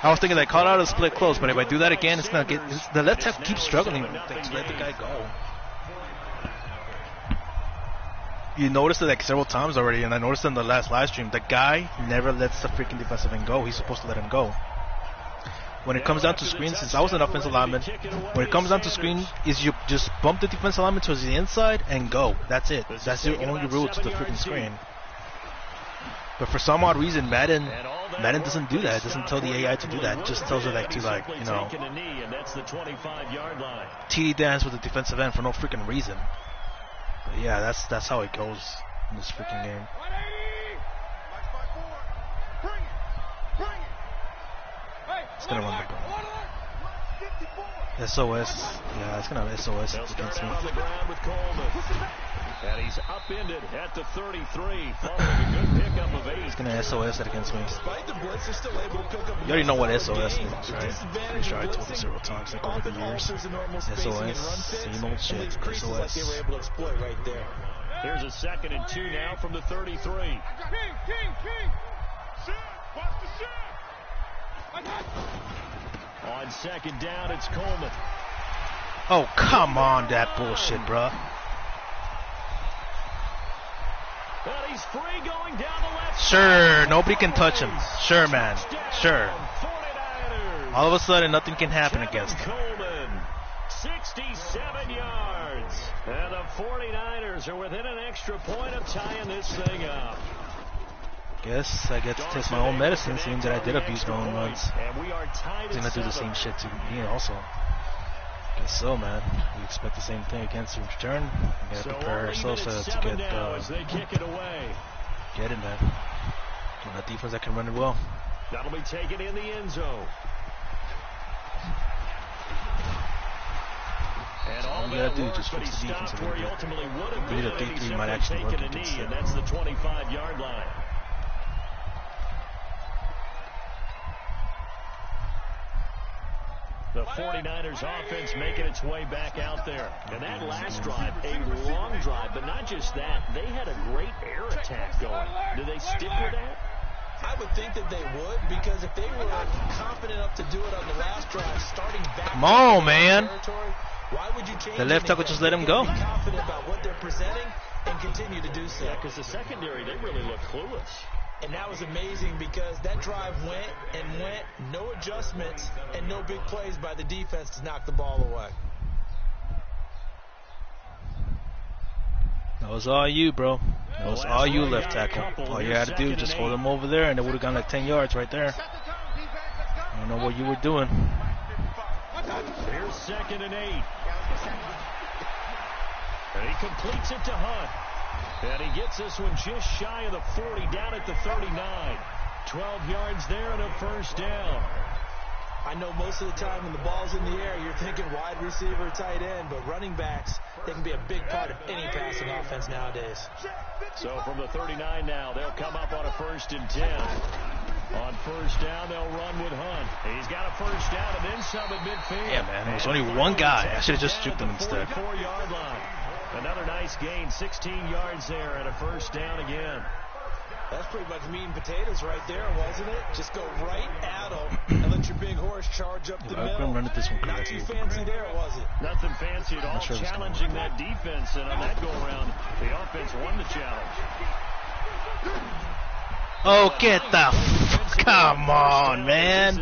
I was thinking that call out a split close, but if I do that again, it's not get. The left tackle keeps struggling to let the guy go. You noticed it like several times already, and I noticed it in the last live stream. The guy never lets the freaking defensive end go. He's supposed to let him go. When it comes down to screen, since I was an offensive lineman, when it comes down to screen, is you just bump the defensive lineman towards the inside and go. That's it. That's your only rule to the freaking screen. But for some odd reason, Madden doesn't do that. It doesn't tell the AI to do that. It just tells it like to TD dance with the defensive end for no freaking reason. But yeah, that's how it goes in this freaking game. It's gonna run the ball. SOS. Yeah, it's gonna have SOS against me. And he's upended at the 33, following a good pickup of 8. He's gonna SOS it against me. Despite the blitz, they're still able to pick up. You already know what SOS means, right? Pretty sure I told it several times, like over the years. SOS, same old shit. SOS. They were able to exploit right there. Here's a 2nd and 2 now from the 33. On 2nd down, it's Coleman. Oh, come on, that bullshit, bruh. And he's free going down the left. Sure, nobody can touch him. Sure, man. Sure. All of a sudden, nothing can happen against him. Coleman, 67 yards. And the 49ers are within an extra point of tying this thing up. Guess I get to test my own medicine, seeing that I did abuse my own runs. He's gonna do the same shit to me also. Guess so, man. We expect the same thing against the return. We gotta prepare ourselves to get it, man. On that defense that can run it well. That'll be taken in the end zone. And all you gotta do is just fix the defense a little bit. Maybe the 3-3 might actually work against it. And that's the 25-yard line. The 49ers offense making its way back out there. And that last drive, a long drive, but not just that. They had a great air attack going. Do they stick with that? I would think that they would, because if they were confident enough to do it on the last drive, starting back. Come on, man. Why would you change the left tackle just let him go. Be confident about what they're presenting and continue to do so. Yeah, because the secondary, they really look clueless. And that was amazing because that drive went, no adjustments, and no big plays by the defense to knock the ball away. That was all you, bro. That was all you, left tackle. All you had to do was just hold him over there, and it would have gone like 10 yards right there. I don't know what you were doing. Here's 2nd and 8. And he completes it to Hunt. And he gets this one just shy of the 40, down at the 39. 12 yards there and a first down. I know most of the time when the ball's in the air, you're thinking wide receiver, tight end, but running backs, they can be a big part of any passing offense nowadays. So from the 39 now, they'll come up on a 1st and 10. On first down, they'll run with Hunt. He's got a first down and then some at midfield. Yeah, man, there was only one guy. I should have just juked him instead. 44-yard line. Another nice gain, 16 yards there and a first down again. That's pretty much meat and potatoes right there, wasn't it? Just go right at them and let your big horse charge up the middle. Run at this one Not too fancy there, was it? Nothing fancy at all, challenging that defense. And on that go-around, the offense won the challenge. Oh, get the come on, man.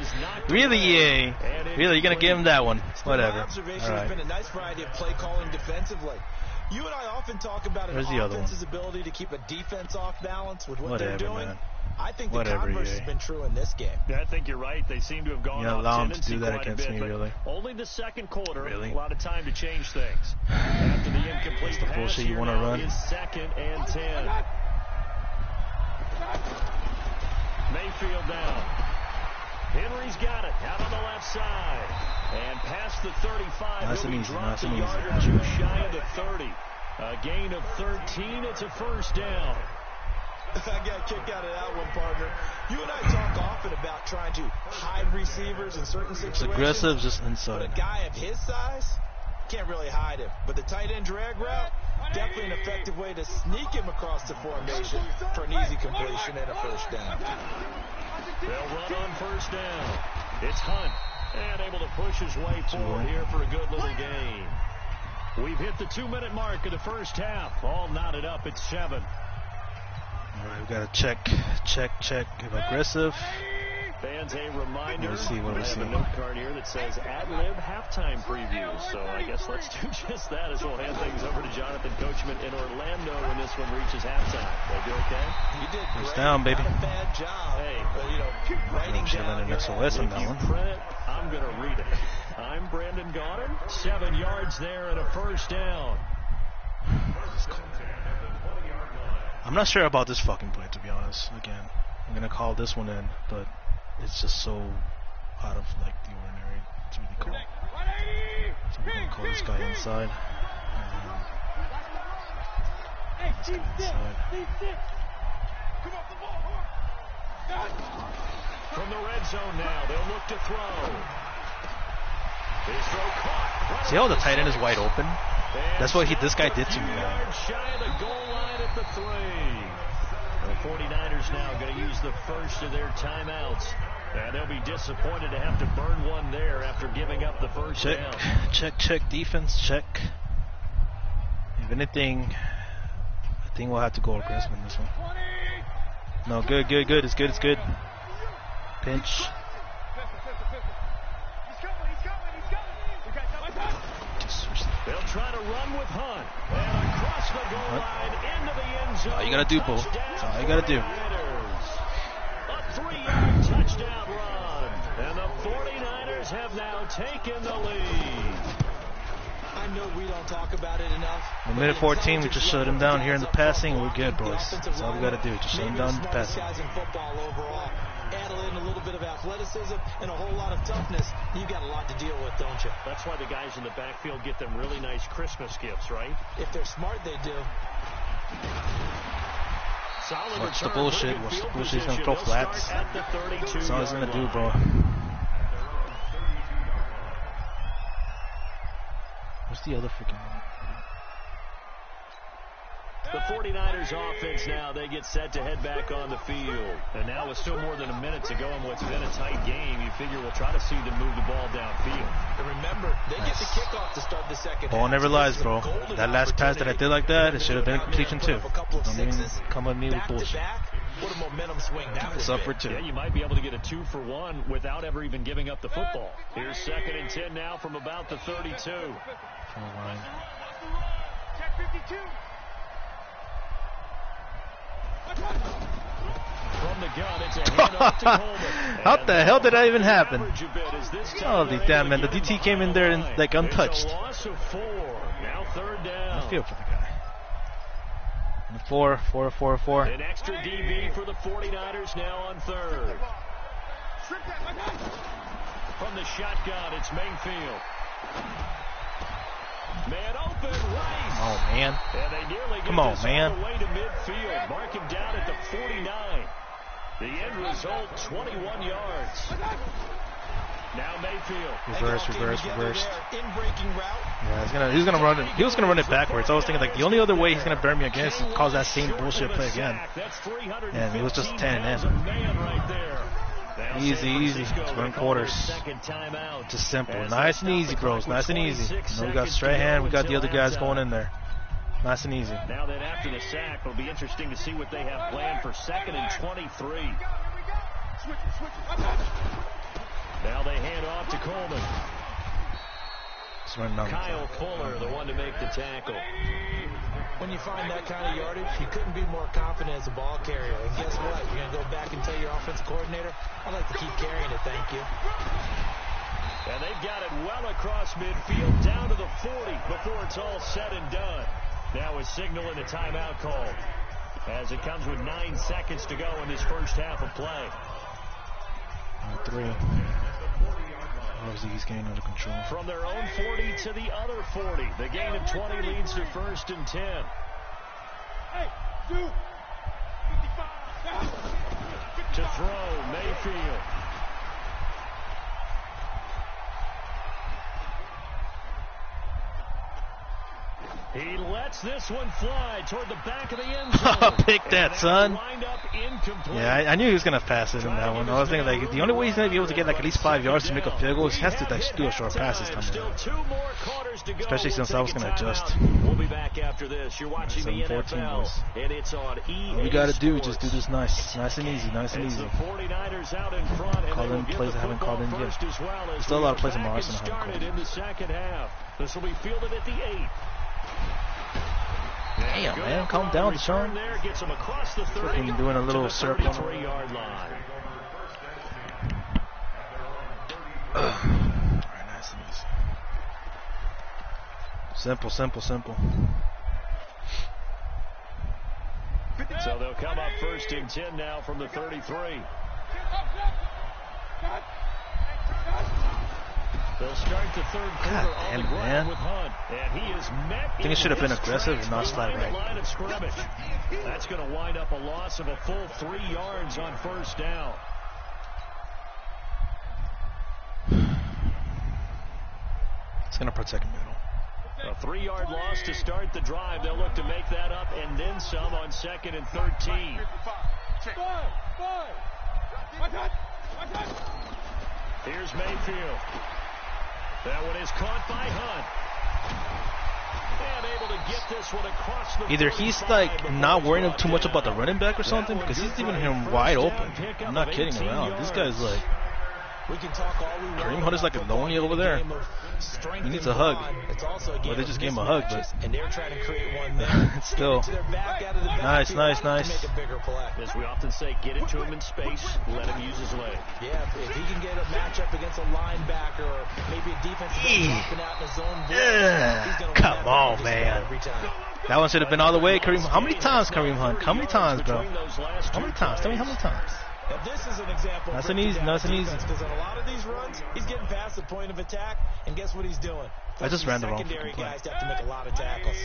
Really, yeah. Really, you're going to give him that one. Whatever. All right. Been a nice variety of play calling defensively. You and I often talk about an offense's ability to keep a defense off balance with what they're doing. Man. I think the converse has been true in this game. Yeah, I think you're right. They seem to have gone off allow him to tendency do that quite against a bit, me, really. Only the second quarter. Really? A lot of time to change things. After the incomplete That's the bullshit you want to run. Is 2nd and 10. Mayfield down. Henry's got it out on the left side. And past the 35. Nice and easy. Nice and easy. Just shy of the 30. A gain of 13. It's a first down. I got a kick out of that one, partner. You and I talk often about trying to hide receivers in certain situations. It's aggressive, just inside. But a guy of his size can't really hide him. But the tight end drag route, definitely an effective way to sneak him across the formation for an easy completion and a first down. They'll run on first down. It's Hunt. And able to push his way forward here for a good little gain. We've hit the 2-minute mark of the first half. All knotted up at 7. All right, we got to check. If aggressive. Fans, a reminder. Let's see what we I see. have a note card here that says ad-lib halftime previews. So I guess let's do just that as we'll hand things over to Jonathan Coachman in Orlando when this one reaches halftime. Will do okay? You did great. First down, baby. Not a bad job. Hey, but, writing down an SOS on that if you one. print it, I'm going to read it. I'm Brandon Goddard. 7 yards there and a first down. I'm not sure about this fucking play, to be honest. Again, I'm gonna call this one in, but it's just so out of like the ordinary to really call. So we're gonna call this guy inside. This guy inside. From the red zone now, they'll look to throw. His throw caught. See how the tight end is wide open? That's what this guy did to me, man. Yards shy of the goal line at the 3. The 49ers now going to use the first of their timeouts. And they'll be disappointed to have to burn one there after giving up the first down. Check, defense, check. If anything, I think we'll have to go aggressive in this one. No, good. It's good. Pinch. They'll try to run with Hunt. And across the goal line into the end zone. All you gotta do, Bo. That's all you gotta do. A 3-yard touchdown run. And the 49ers have now taken the lead. I know we don't talk about it enough. In minute 14, we just shut him down here in the passing. We're good, boys. That's all we gotta do. Just shut him down in the passing. Guys in football overall. Add in a little bit of athleticism and a whole lot of toughness. You got a lot to deal with, don't you? That's why the guys in the backfield get them really nice Christmas gifts, right? If they're smart, they do. Solid Watch the return, bullshit. good Watch the field bullshit. He's gonna position. throw They'll flats. start at the 32 That's all he's gonna do, bro. What's the other freaking one? The 49ers offense now, they get set to head back on the field. And now with still more than a minute to go in what's been a tight game, you figure we'll try to see them move the ball downfield. And remember, they get the kickoff to start the second Ball half. never So lies, this is a bro. golden That last pass that I did like that, it should have been a completion too. Don't even come with me with bullshit. Back, what a momentum swing that It's would up for be. two. Yeah, you might be able to get a 2-for-1 without ever even giving up the football. Here's 2nd and 10 now from about the 32. From the line. Check 52. From the gun, it's a handoff to Coleman. How the hell did that even happen? Average a bit as this time Holy they're damn, able man. to The get DT it came in there and, like, It's untouched. a loss of 4. Now 3rd down. I feel for the guy. 4. An extra DB for the 49ers now on 3rd. From the shotgun, it's Mayfield. Man open, Rice. Oh, man. And they nearly Come get on, this man. all the way to midfield. Mark him down at the 49. The end result, 21 yards. Now Mayfield. Reverse. In breaking route. Yeah, he's gonna run it. He was gonna run it backwards. I was thinking like the only other way he's gonna burn me again is to cause that same bullshit play again. And it was just 10 and in. Easy. Turn quarters. Just simple. Nice and easy, bros. Nice and easy. You know, we got Strahan. We got the other guys going in there. Nice and easy. Now that after the sack, it'll be interesting to see what they have planned for 2nd and 23. Now they hand off to Coleman. Kyle Fuller, the one to make the tackle. When you find that kind of yardage, you couldn't be more confident as a ball carrier. And guess what? You're going to go back and tell your offensive coordinator, I'd like to keep carrying it, thank you. And they've got it well across midfield, down to the 40 before it's all said and done. Now a signal and a timeout call as it comes with 9 seconds to go in this first half of play. 3. Obviously, he's getting under control. From their own 40 to the other 40. The gain of 20 leads to 1st and 10. Hey, 2. 55. To throw, Mayfield. He lets this one fly toward the back of the end zone. Pick that, son. Wind up incomplete. Yeah, I knew he was going to pass it in that one. I was thinking, like, the only way he's going to be able to get, like, at least 5 yards to make a field goal is he has to, like, do a short pass this time. Especially since I was going to adjust. We'll be back after this. You're watching the NFL, and it's on EA All we got to do is Sports. just do this nice and easy, nice and easy. It's the 49ers out in front, and Call they will in get plays the I haven't called in football yet. first as well as Still a lot of we plays in get my back and arsenal I haven't started called. in the second half. This will be fielded at the 8. Damn, man, calm down, Deshaun. There gets him across the 30 Freaking doing a little to the circle. 33-yard line. Alright, nice and easy. Simple. So they'll come up first and 10 now from the 33. They'll start the third quarter on the ground with Hunt, and he is met. I think it should have been aggressive and not slide right. Line of scrimmage. That's going to wind up a loss of a full 3 yards on first down. It's going to protect middle. A 3-yard loss to start the drive. They'll look to make that up and then some on 2nd and 13. Here's Mayfield. That one is caught by Hunt. And able to get this one across the Either he's like not worrying too much about the running back or something, because he's leaving him wide open. I'm not kidding around. This guy's like, We can talk all we want. Kareem Hunt is like a lonely over there. He needs a hug. Well, they just gave him a hug, but and they're trying to create one there. it's still nice. Make a bigger play. As we often say, get it to him in space, let him use his leg. Yeah, if he can get a matchup against a linebacker or maybe a defensive end dropping out in the zone blitz, he's gonna win Come that on, just man. about every time. That one should have been all the way, Kareem. How many times, Kareem Hunt? How many times, bro? How many times? Tell me how many times. Now this is an example. Nice and easy, nice and easy. Because on a lot of these runs, he's getting past the point of attack, and guess what he's doing? I just ran the wrong Secondary freaking play. guys have to make a lot of tackles.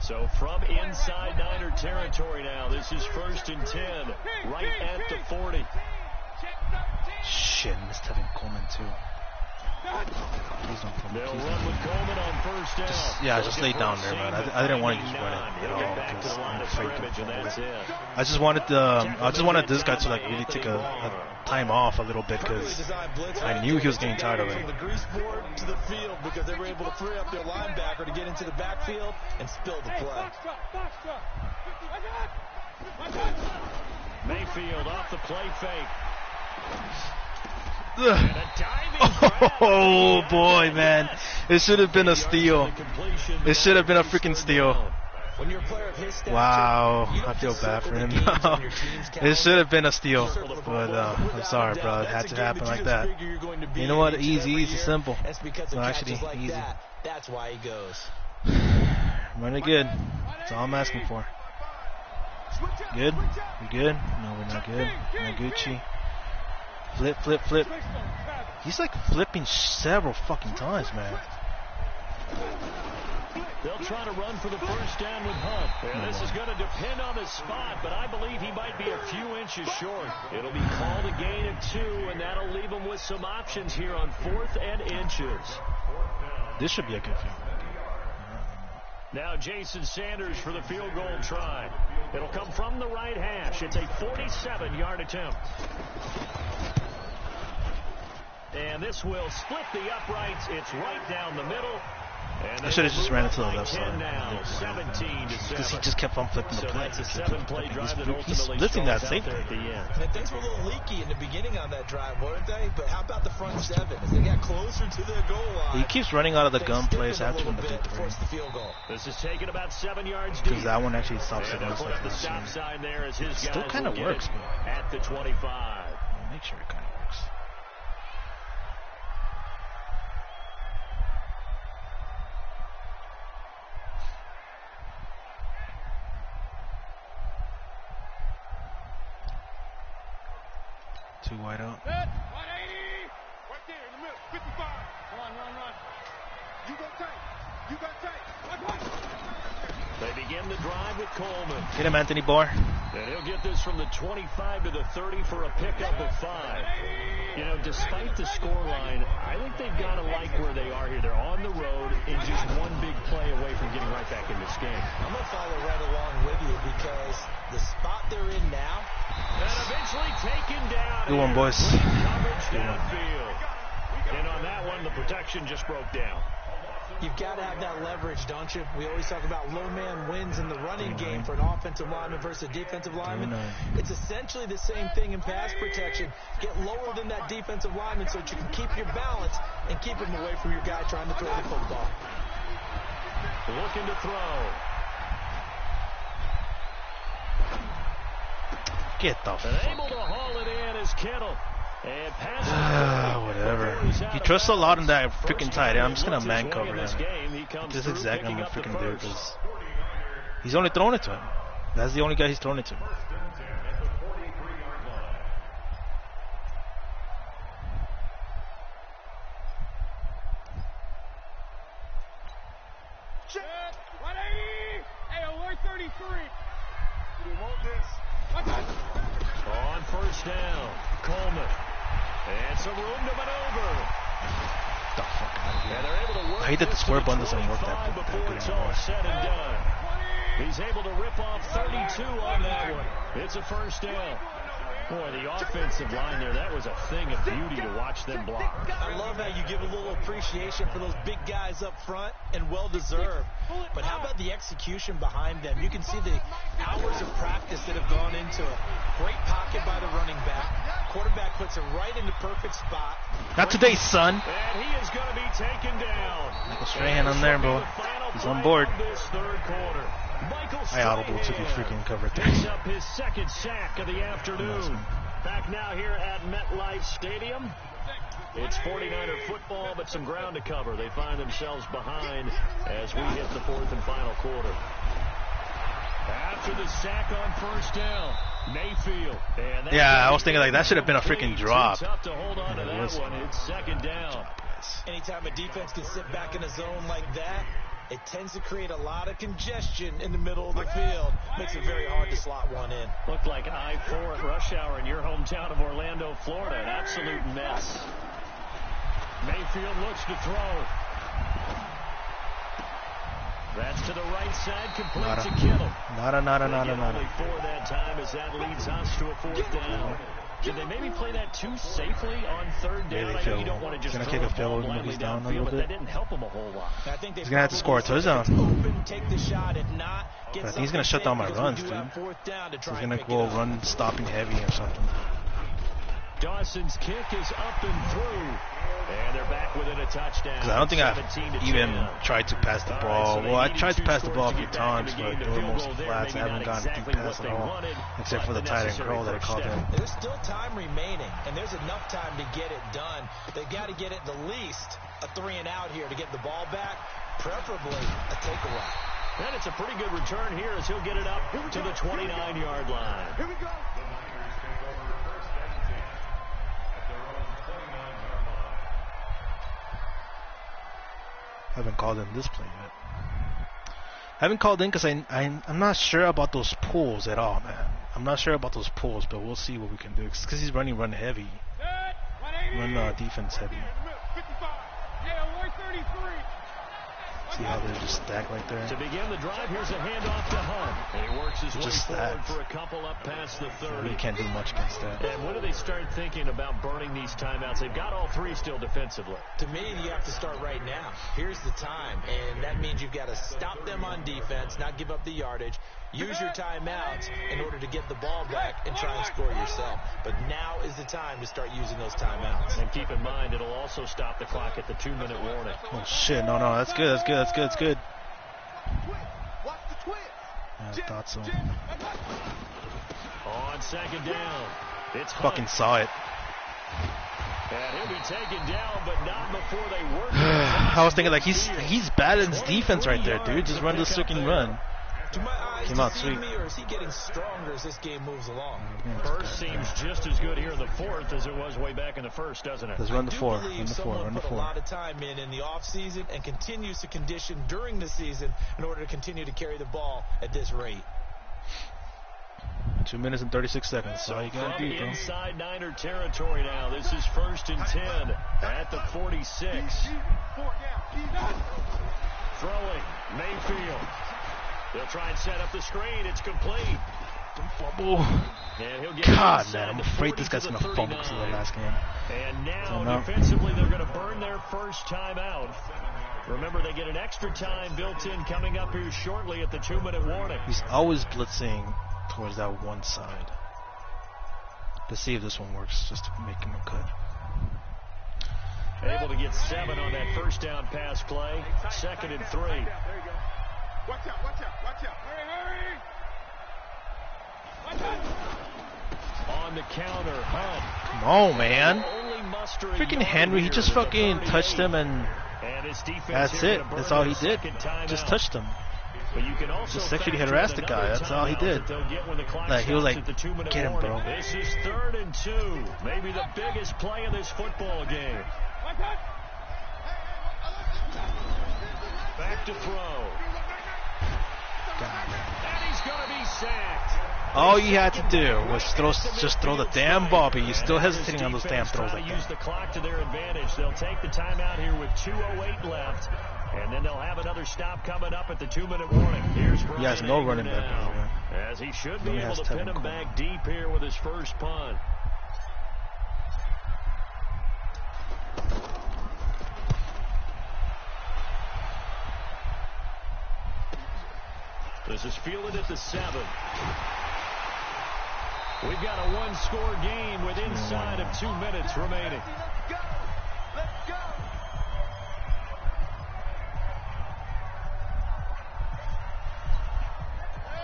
So from inside Niner territory now, this is 1st and 10, right at the 40. Shit, missed having Coleman too. Please don't pull me. They'll Please run with don't. Coleman on first down. Just lay down there, man. I didn't want to just run it at all Back to because the line I'm of afraid scrimmage, to and that's it. I just wanted this guy to like really take a time off a little bit because I knew he was getting tired of it. From the grease board to the field because they were able to free up their linebacker to get into the backfield and spill the play. Mayfield off the play fake. Oh boy, man! It should have been a steal. It should have been a freaking steal. When you're a player of his stature, Wow, you don't I feel just bad for circle him the games now. on your team's It calendar. should have been a steal, Circle the but football. I'm sorry, Without bro. doubt, It had that's to a game happen that like you that. just figure you're going to be You know what? in each and Easy, every easy, year. simple. That's because of No, catches actually, like easy. that. That's why he goes. Running good. That's all I'm asking for. Good? We good? No, we're not good. No Gucci. Flip. He's like flipping several fucking times, man. They'll try to run for the first down with Hunt. And this is going to depend on the spot, but I believe he might be a few inches short. It'll be called a gain of 2, and that'll leave him with some options here on 4th and inches. This should be a good field. Now Jason Sanders for the field goal try. It'll come from the right hash. It's a 47-yard attempt. And this will split the uprights. It's right down the middle. I should have just ran it to the left side. Now, 17-7. Because he just kept on flipping the So play. that's a 7-play drive that He's ultimately splitting that stalls out safety. there at the end. And things were a little leaky in the beginning on that drive, weren't they? But how about the front seven? As they got closer to their goal line, He keeps running out of the gun plays stiffened after a in the little big bit to three. force the field goal. This is taken about 7 yards deep. Because that one actually stops it. And they'll put up the stop sign there as his Still guys kind will of get works, it but at the 25. make sure it kind of works. Too wide out. 180. Right there in the middle. 55. Run. You go tight. Watch. They begin the drive with Coleman. Get him, Anthony Barr. And he'll get this from the 25 to the 30 for a pickup of 5. You know, despite the scoreline, I think they've got to like where they are here. They're on the road and just one big play away from getting right back in this game. I'm going to follow right along with you because the spot they're in now. And eventually taken down. Good one, boys. Coverage downfield. And on that one, the protection just broke down. You've got to have that leverage, don't you? We always talk about low man wins in the running game for an offensive lineman versus a defensive lineman. It's essentially the same thing in pass protection. Get lower than that defensive lineman so that you can keep your balance and keep him away from your guy trying to throw the football. Looking to throw. Get the And able to haul it in is Kittle. And whatever. He trusts a lot in that freaking tight end. I'm just going to man cover him. This is exactly what I'm freaking do because he's only thrown it to him. That's the only guy he's thrown it to. Check. 180. Hey, alert 33. You want this? On first down, Coleman. And some room to maneuver. The fuck out of here. And they're able to work. I hate that the square button doesn't work that good before it's all anymore. said and done. He's able to rip off 32 on that one. It's a first down. Boy, the offensive line there, that was a thing of beauty to watch them block. I love how you give a little appreciation for those big guys up front, and well-deserved. But how about the execution behind them? You can see the hours of practice that have gone into it. Great pocket by the running back. Quarterback puts it right in the perfect spot. Not today, son. And he is going to be taken down. Michael Strahan on there, bro. He's on board. This third quarter. I audible to the freaking cover thing. Picks up his second sack of the afternoon. Back now here at MetLife Stadium. It's 49er football, but some ground to cover. They find themselves behind as we hit the fourth and final quarter. After the sack on first down, Mayfield. Yeah, I was thinking like that should have been a freaking drop. Tough to hold on to that one. It's second down. Anytime a defense can sit back in a zone like that, it tends to create a lot of congestion in the middle of the field. Makes it very hard to slot one in. Looked like I-4 at rush hour in your hometown of Orlando, Florida. An absolute mess. Mayfield looks to throw. That's to the right side, complete to Kittle. Nada. Only 4 that time as that leads us to a fourth down. Should they maybe play that too safely on third down? I know you don't want to just throw the ball blindly downfield, but that didn't help him a whole lot. I think he's going to have to score a touchdown. Take the shot. If not, I think he's going to shut down my runs, dude. He's going to go run stopping heavy or something. Dawson's kick is up and through. And they're back within a touchdown. Because I don't think I've even tried to pass the ball. Well, I tried to pass the ball a few times, but they were mostly flats. I haven't gotten deep pass at all, except for the tight end curl that I called in. There's still time remaining, and there's enough time to get it done. They've got to get it the least a 3-and-out here to get the ball back, preferably a takeaway. And it's a pretty good return here as he'll get it up to the 29-yard line. Here we go. I haven't called in this play yet. I haven't called in because I'm not sure about those pulls at all, man. I'm not sure about those pulls, but we'll see what we can do. It's because he's run heavy. Run defense heavy. See how they're just stacked right there? To begin the drive, here's a handoff to Hunt. And he works his way just forward for a couple up past the 30. We can't do much against that. And when do they start thinking about burning these timeouts? They've got all 3 still defensively. To me, you have to start right now. Here's the time, and that means you've got to stop them on defense, not give up the yardage, use your timeouts in order to get the ball back and try and score yourself. But now is the time to start using those timeouts. And keep in mind, it'll also stop the clock at the 2-minute warning. Oh, shit. No, that's good. That's good. Watch the twist. Yeah, I thought so. On second down, it's fucking saw it. And he'll be taken down, but not before they work. I was thinking like he's bad in his defense right there, dude. Just run this freaking run. Do my eyes Came out deceive sweet. me, or is he getting stronger as this game moves along? First seems just as good here in the fourth as it was way back in the first, doesn't it? Let's run the I do four. believe Run the four. someone Run the put a four. lot of time in the offseason and continues to condition during the season in order to continue to carry the ball at this rate. 2 minutes and 36 seconds. That's all you gotta From do, bro. inside Niner territory now. This is 1st and 10 at the 46. Throwing, Mayfield. They'll try and set up the screen. It's complete. Fumble. And he'll get God, inside man, I'm the afraid 40 this guy's to gonna the fumble because of the 39. last game. And now, Timeout. defensively, they're going to burn their first timeout. Remember, they get an extra time built in coming up here shortly at the 2-minute warning. He's always blitzing towards that one side. Let's see if this one works, just to make him a cut. Able to get 7 on that first down pass play. 2nd and 3. There you go. Watch out, watch out, watch out. Hurry, hurry. Watch out. On the counter, Hunt. Come on, man. Only muster a Freaking yard Henry, he here just to the fucking 38. touched him and And his defense that's here it. gonna That's burn all he their did. second timeout. Just touched him. But you can also Just sexually factor harassed in the guy. another That's all he timeout did. that they'll get when the clock Like, he was stops like, at the 2-minute "Get him, warning." bro. This is 3rd and 2. Maybe the biggest play of this football game. Back to throw. And he's going to be sacked. All you had to do was just throw the damn ball, but you're still And hesiting on those damn defense throws trying like to use that. the clock to their advantage. They'll take the timeout here with 2:08 left, and then they'll have another stop coming up at the 2-minute warning. Here's Brian He has no Anger running back now, over as he should He be only able has to Tevin pin him Coleman. back deep here with his first punt. This is fielded at the 7. We've got a one-score game with inside of 2 minutes remaining. Let's go. Let's go.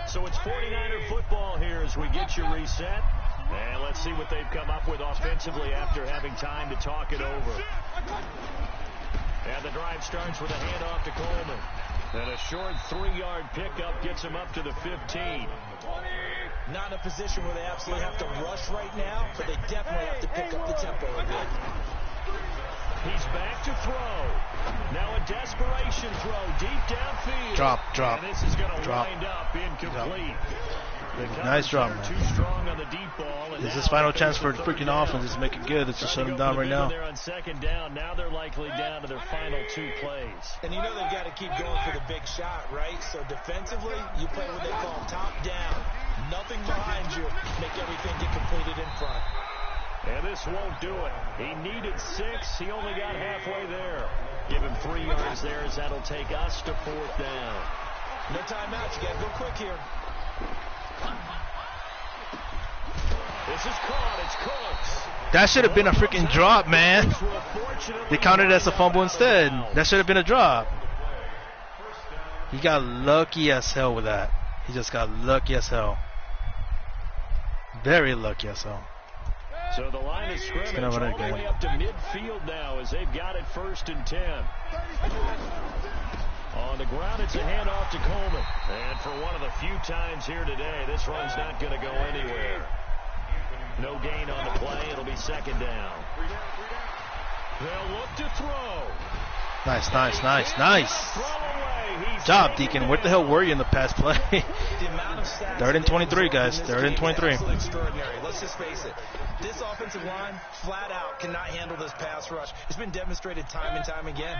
So it's 49er football here as we get you reset. And let's see what they've come up with offensively after having time to talk it over. And the drive starts with a handoff to Coleman. And a short 3-yard pickup gets him up to the 15. Not in a position where they absolutely have to rush right now, but they definitely have to pick up the tempo a bit. He's back to throw. Now a desperation throw deep downfield. Drop. And this is going to Drop. wind up incomplete. Nice drop, man. Too strong on the deep ball. And This is now his final they chance face for the freaking 39ers. offense to make it good. Let's just shut him down right now. They're on 2nd down. Now they're likely down to their final 2 plays. And you know they've got to keep going for the big shot, right? So defensively, you play what they call top down. Nothing behind you. Make everything get completed in front. And this won't do it. He needed 6. He only got halfway there. Give him 3 yards there as that'll take us to 4th down. No timeouts. You got to go quick here. This is caught. It's Cooks. That should have been a freaking drop, man. They counted it as a fumble instead. That should have been a drop. He got lucky as hell with that. He just got lucky as hell. Very lucky as hell. So the line of scrimmage gonna all run the it way again. up to midfield now as they've got it 1st and 10. On the ground, it's a handoff to Coleman. And for one of the few times here today, this run's not going to go anywhere. No gain on the play. It'll be 2nd down. They'll look to throw. Nice. Throw away. He's Job, taken Deacon. Where the hell were you in the past play? The amount of sacks 3rd and 23, guys. in this 3rd and game is 23. absolutely extraordinary. Let's just face it. This offensive line, flat out, cannot handle this pass rush. It's been demonstrated time and time again.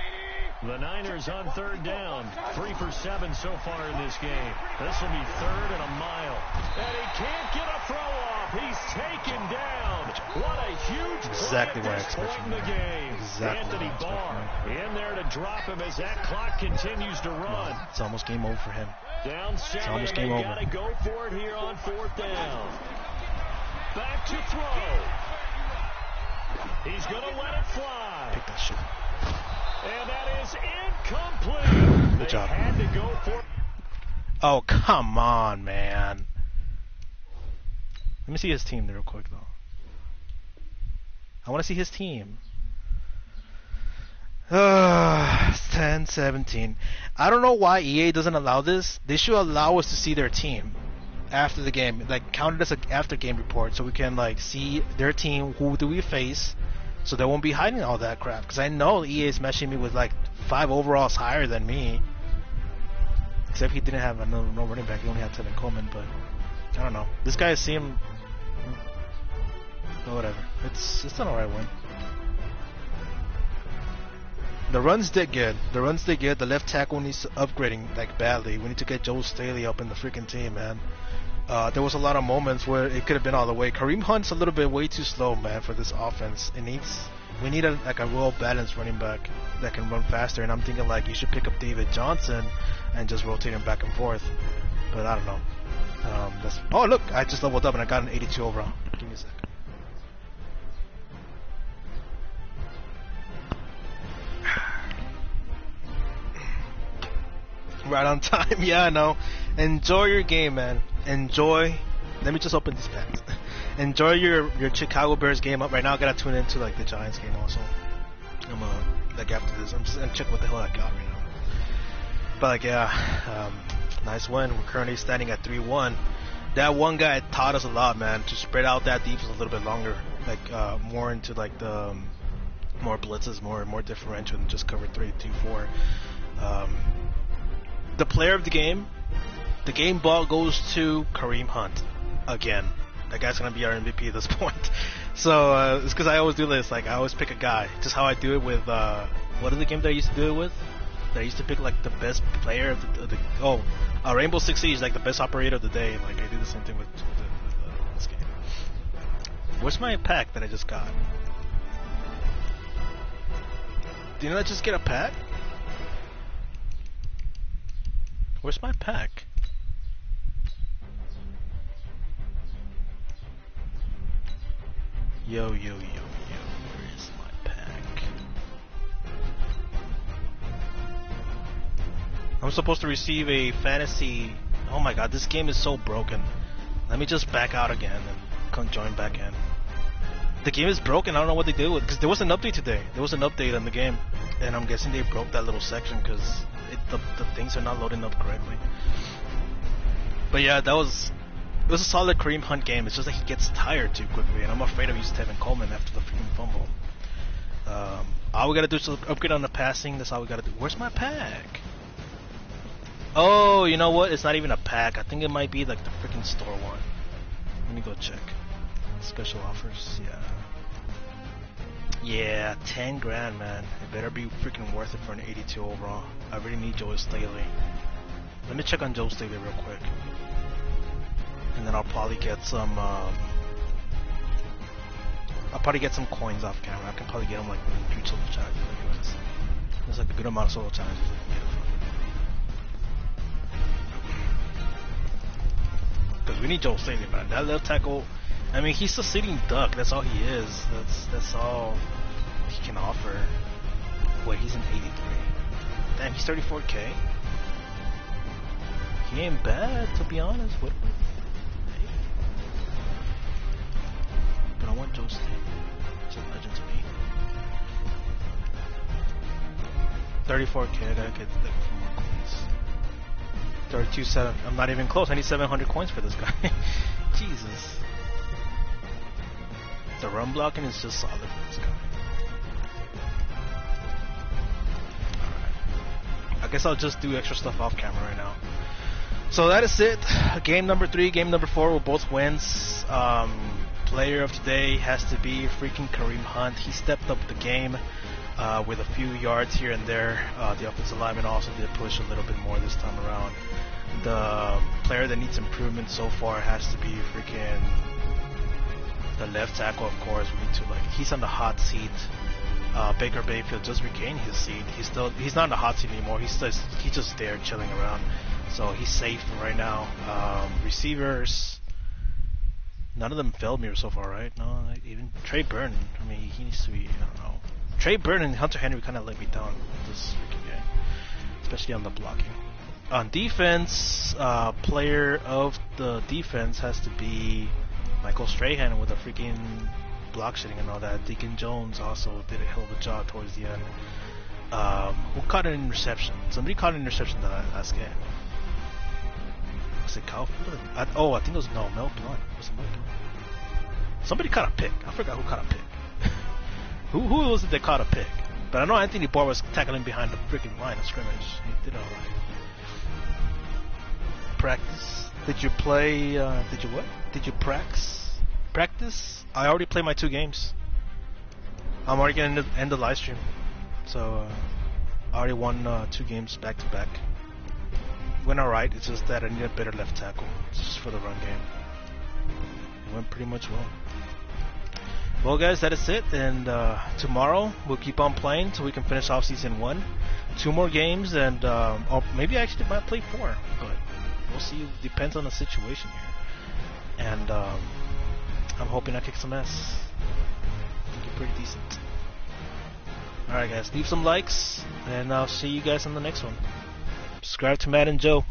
The Niners on 3rd down. 3 for 7 so far in this game. This will be 3rd and a mile. And he can't get a throw off. He's taken down. What a huge Exactly play what I at this expected point in the from him. game. Exactly Anthony what I Barr expected in there to drop him as that clock continues to run. It's almost game over for him. Down 7, almost and game they over. got to go for it here on 4th down. Back to throw. He's going to let it fly. Pick that shit. And that is incomplete. Good job. They had to go for it. Oh, come on, man. Let me see his team real quick, though. I want to see his team. 10, 17. I don't know why EA doesn't allow this. They should allow us to see their team after the game, like count it as an after game report, so we can like see their team, who do we face, so they won't be hiding all that crap. Because I know EA is meshing me with like 5 overalls higher than me. Except he didn't have no running back. He only had Tevin Coleman, but I don't know. This guy seemed, but whatever. It's an alright win. The runs did good. The left tackle needs upgrading like badly. We need to get Joe Staley up in the freaking team, man. There was a lot of moments where it could have been all the way. Kareem Hunt's a little bit way too slow, man, for this offense. We need a well balanced running back that can run faster. And I'm thinking like you should pick up David Johnson and just rotate him back and forth. But I don't know. Oh look, I just leveled up and I got an 82 overall. Give me a sec. Right on time. Yeah, I know. Enjoy your game, man. Enjoy. Let me just open these packs. Enjoy your Chicago Bears game up right now. I gotta tune into like the Giants game also. I'm like after this, I'm just gonna check what the hell I got right now. But like yeah, nice win. We're currently standing at 3-1. That one guy taught us a lot, man. To spread out that defense a little bit longer, like more into like the more blitzes, more differential than just cover 3, 2, 4. The player of the game ball goes to Kareem Hunt again. That guy's gonna be our MVP at this point. So it's because I always do this. Like I always pick a guy, just how I do it with what are the games that I used to do it with? That I used to pick like the best player of the Rainbow Six Siege, like the best operator of the day. Like I do the same thing with this game. Where's my pack that I just got? Didn't I just get a pack? Where's my pack? Yo, where is my pack? I'm supposed to receive a fantasy. Oh my god, this game is so broken. Let me just back out again and come join back in. The game is broken. I don't know what they did with it, because there was an update today. There was an update on the game, and I'm guessing they broke that little section because the things are not loading up correctly. But yeah, it was a solid Kareem Hunt game. It's just that he gets tired too quickly, and I'm afraid of using Tevin Coleman after the freaking fumble. All we gotta do is upgrade on the passing. That's all we gotta do. Where's my pack? Oh, you know what? It's not even a pack. I think it might be like the freaking store one. Let me go check. Special offers, yeah, 10 grand, man. It better be freaking worth it for an 82 overall. I really need Joe Staley. Let me check on Joe Staley real quick, and then I'll probably get some. Coins off camera. I can probably get them like in 3 solo challenges. There's like a good amount of solo challenges I can get it from. Because we need Joe Staley, man. That left tackle. I mean, he's a sitting duck. That's all he is. That's all he can offer. Wait, he's an 83. Damn, he's 34K. He ain't bad, to be honest. What? Hey. But I want Joe Staley. He's a legend to me. 34K. I gotta get like 4 more coins. 32.7. I'm not even close. I need 700 coins for this guy. Jesus. The run blocking is just solid for this guy. Alright. I guess I'll just do extra stuff off camera right now. So that is it. Game number 3, game number 4 were both wins. Player of today has to be freaking Kareem Hunt. He stepped up the game with a few yards here and there. The offensive lineman also did push a little bit more this time around. The player that needs improvement so far has to be freaking the left tackle, of course. We need to he's on the hot seat. Baker Mayfield just regained his seat. He's not in the hot seat anymore. He's just there chilling around. So he's safe right now. Receivers, none of them failed me so far, right? No, even Trey Burton. I mean, he needs to be. I don't know. Trey Burton and Hunter Henry kind of let me down this freaking game, especially on the blocking. On defense, player of the defense has to be Michael Strahan with a freaking block shitting and all that. Deacon Jones also did a hell of a job towards the end. Who caught an interception? Somebody caught an interception the last game. Was it Caulfield? I think it was Mel Blunt. Was it Mel Blunt? Somebody caught a pick. I forgot who caught a pick. who was it that caught a pick? But I know Anthony Barr was tackling behind the freaking line of scrimmage. He did all right. Practice? Did you play? Did you what? Did you practice? I already played my 2 games. I'm already gonna end the live stream. So I already won 2 games back to back. Went alright. It's just that I need a better left tackle just for the run game. It went pretty much well. Well, guys, that is it. And tomorrow we'll keep on playing till we can finish off season 1. 2 more games, and or maybe I actually might play 4, but we'll see. Depends on the situation here. And I'm hoping I kick some ass. I think you're pretty decent. Alright, guys, leave some likes, and I'll see you guys in the next one. Subscribe to Madden Joe.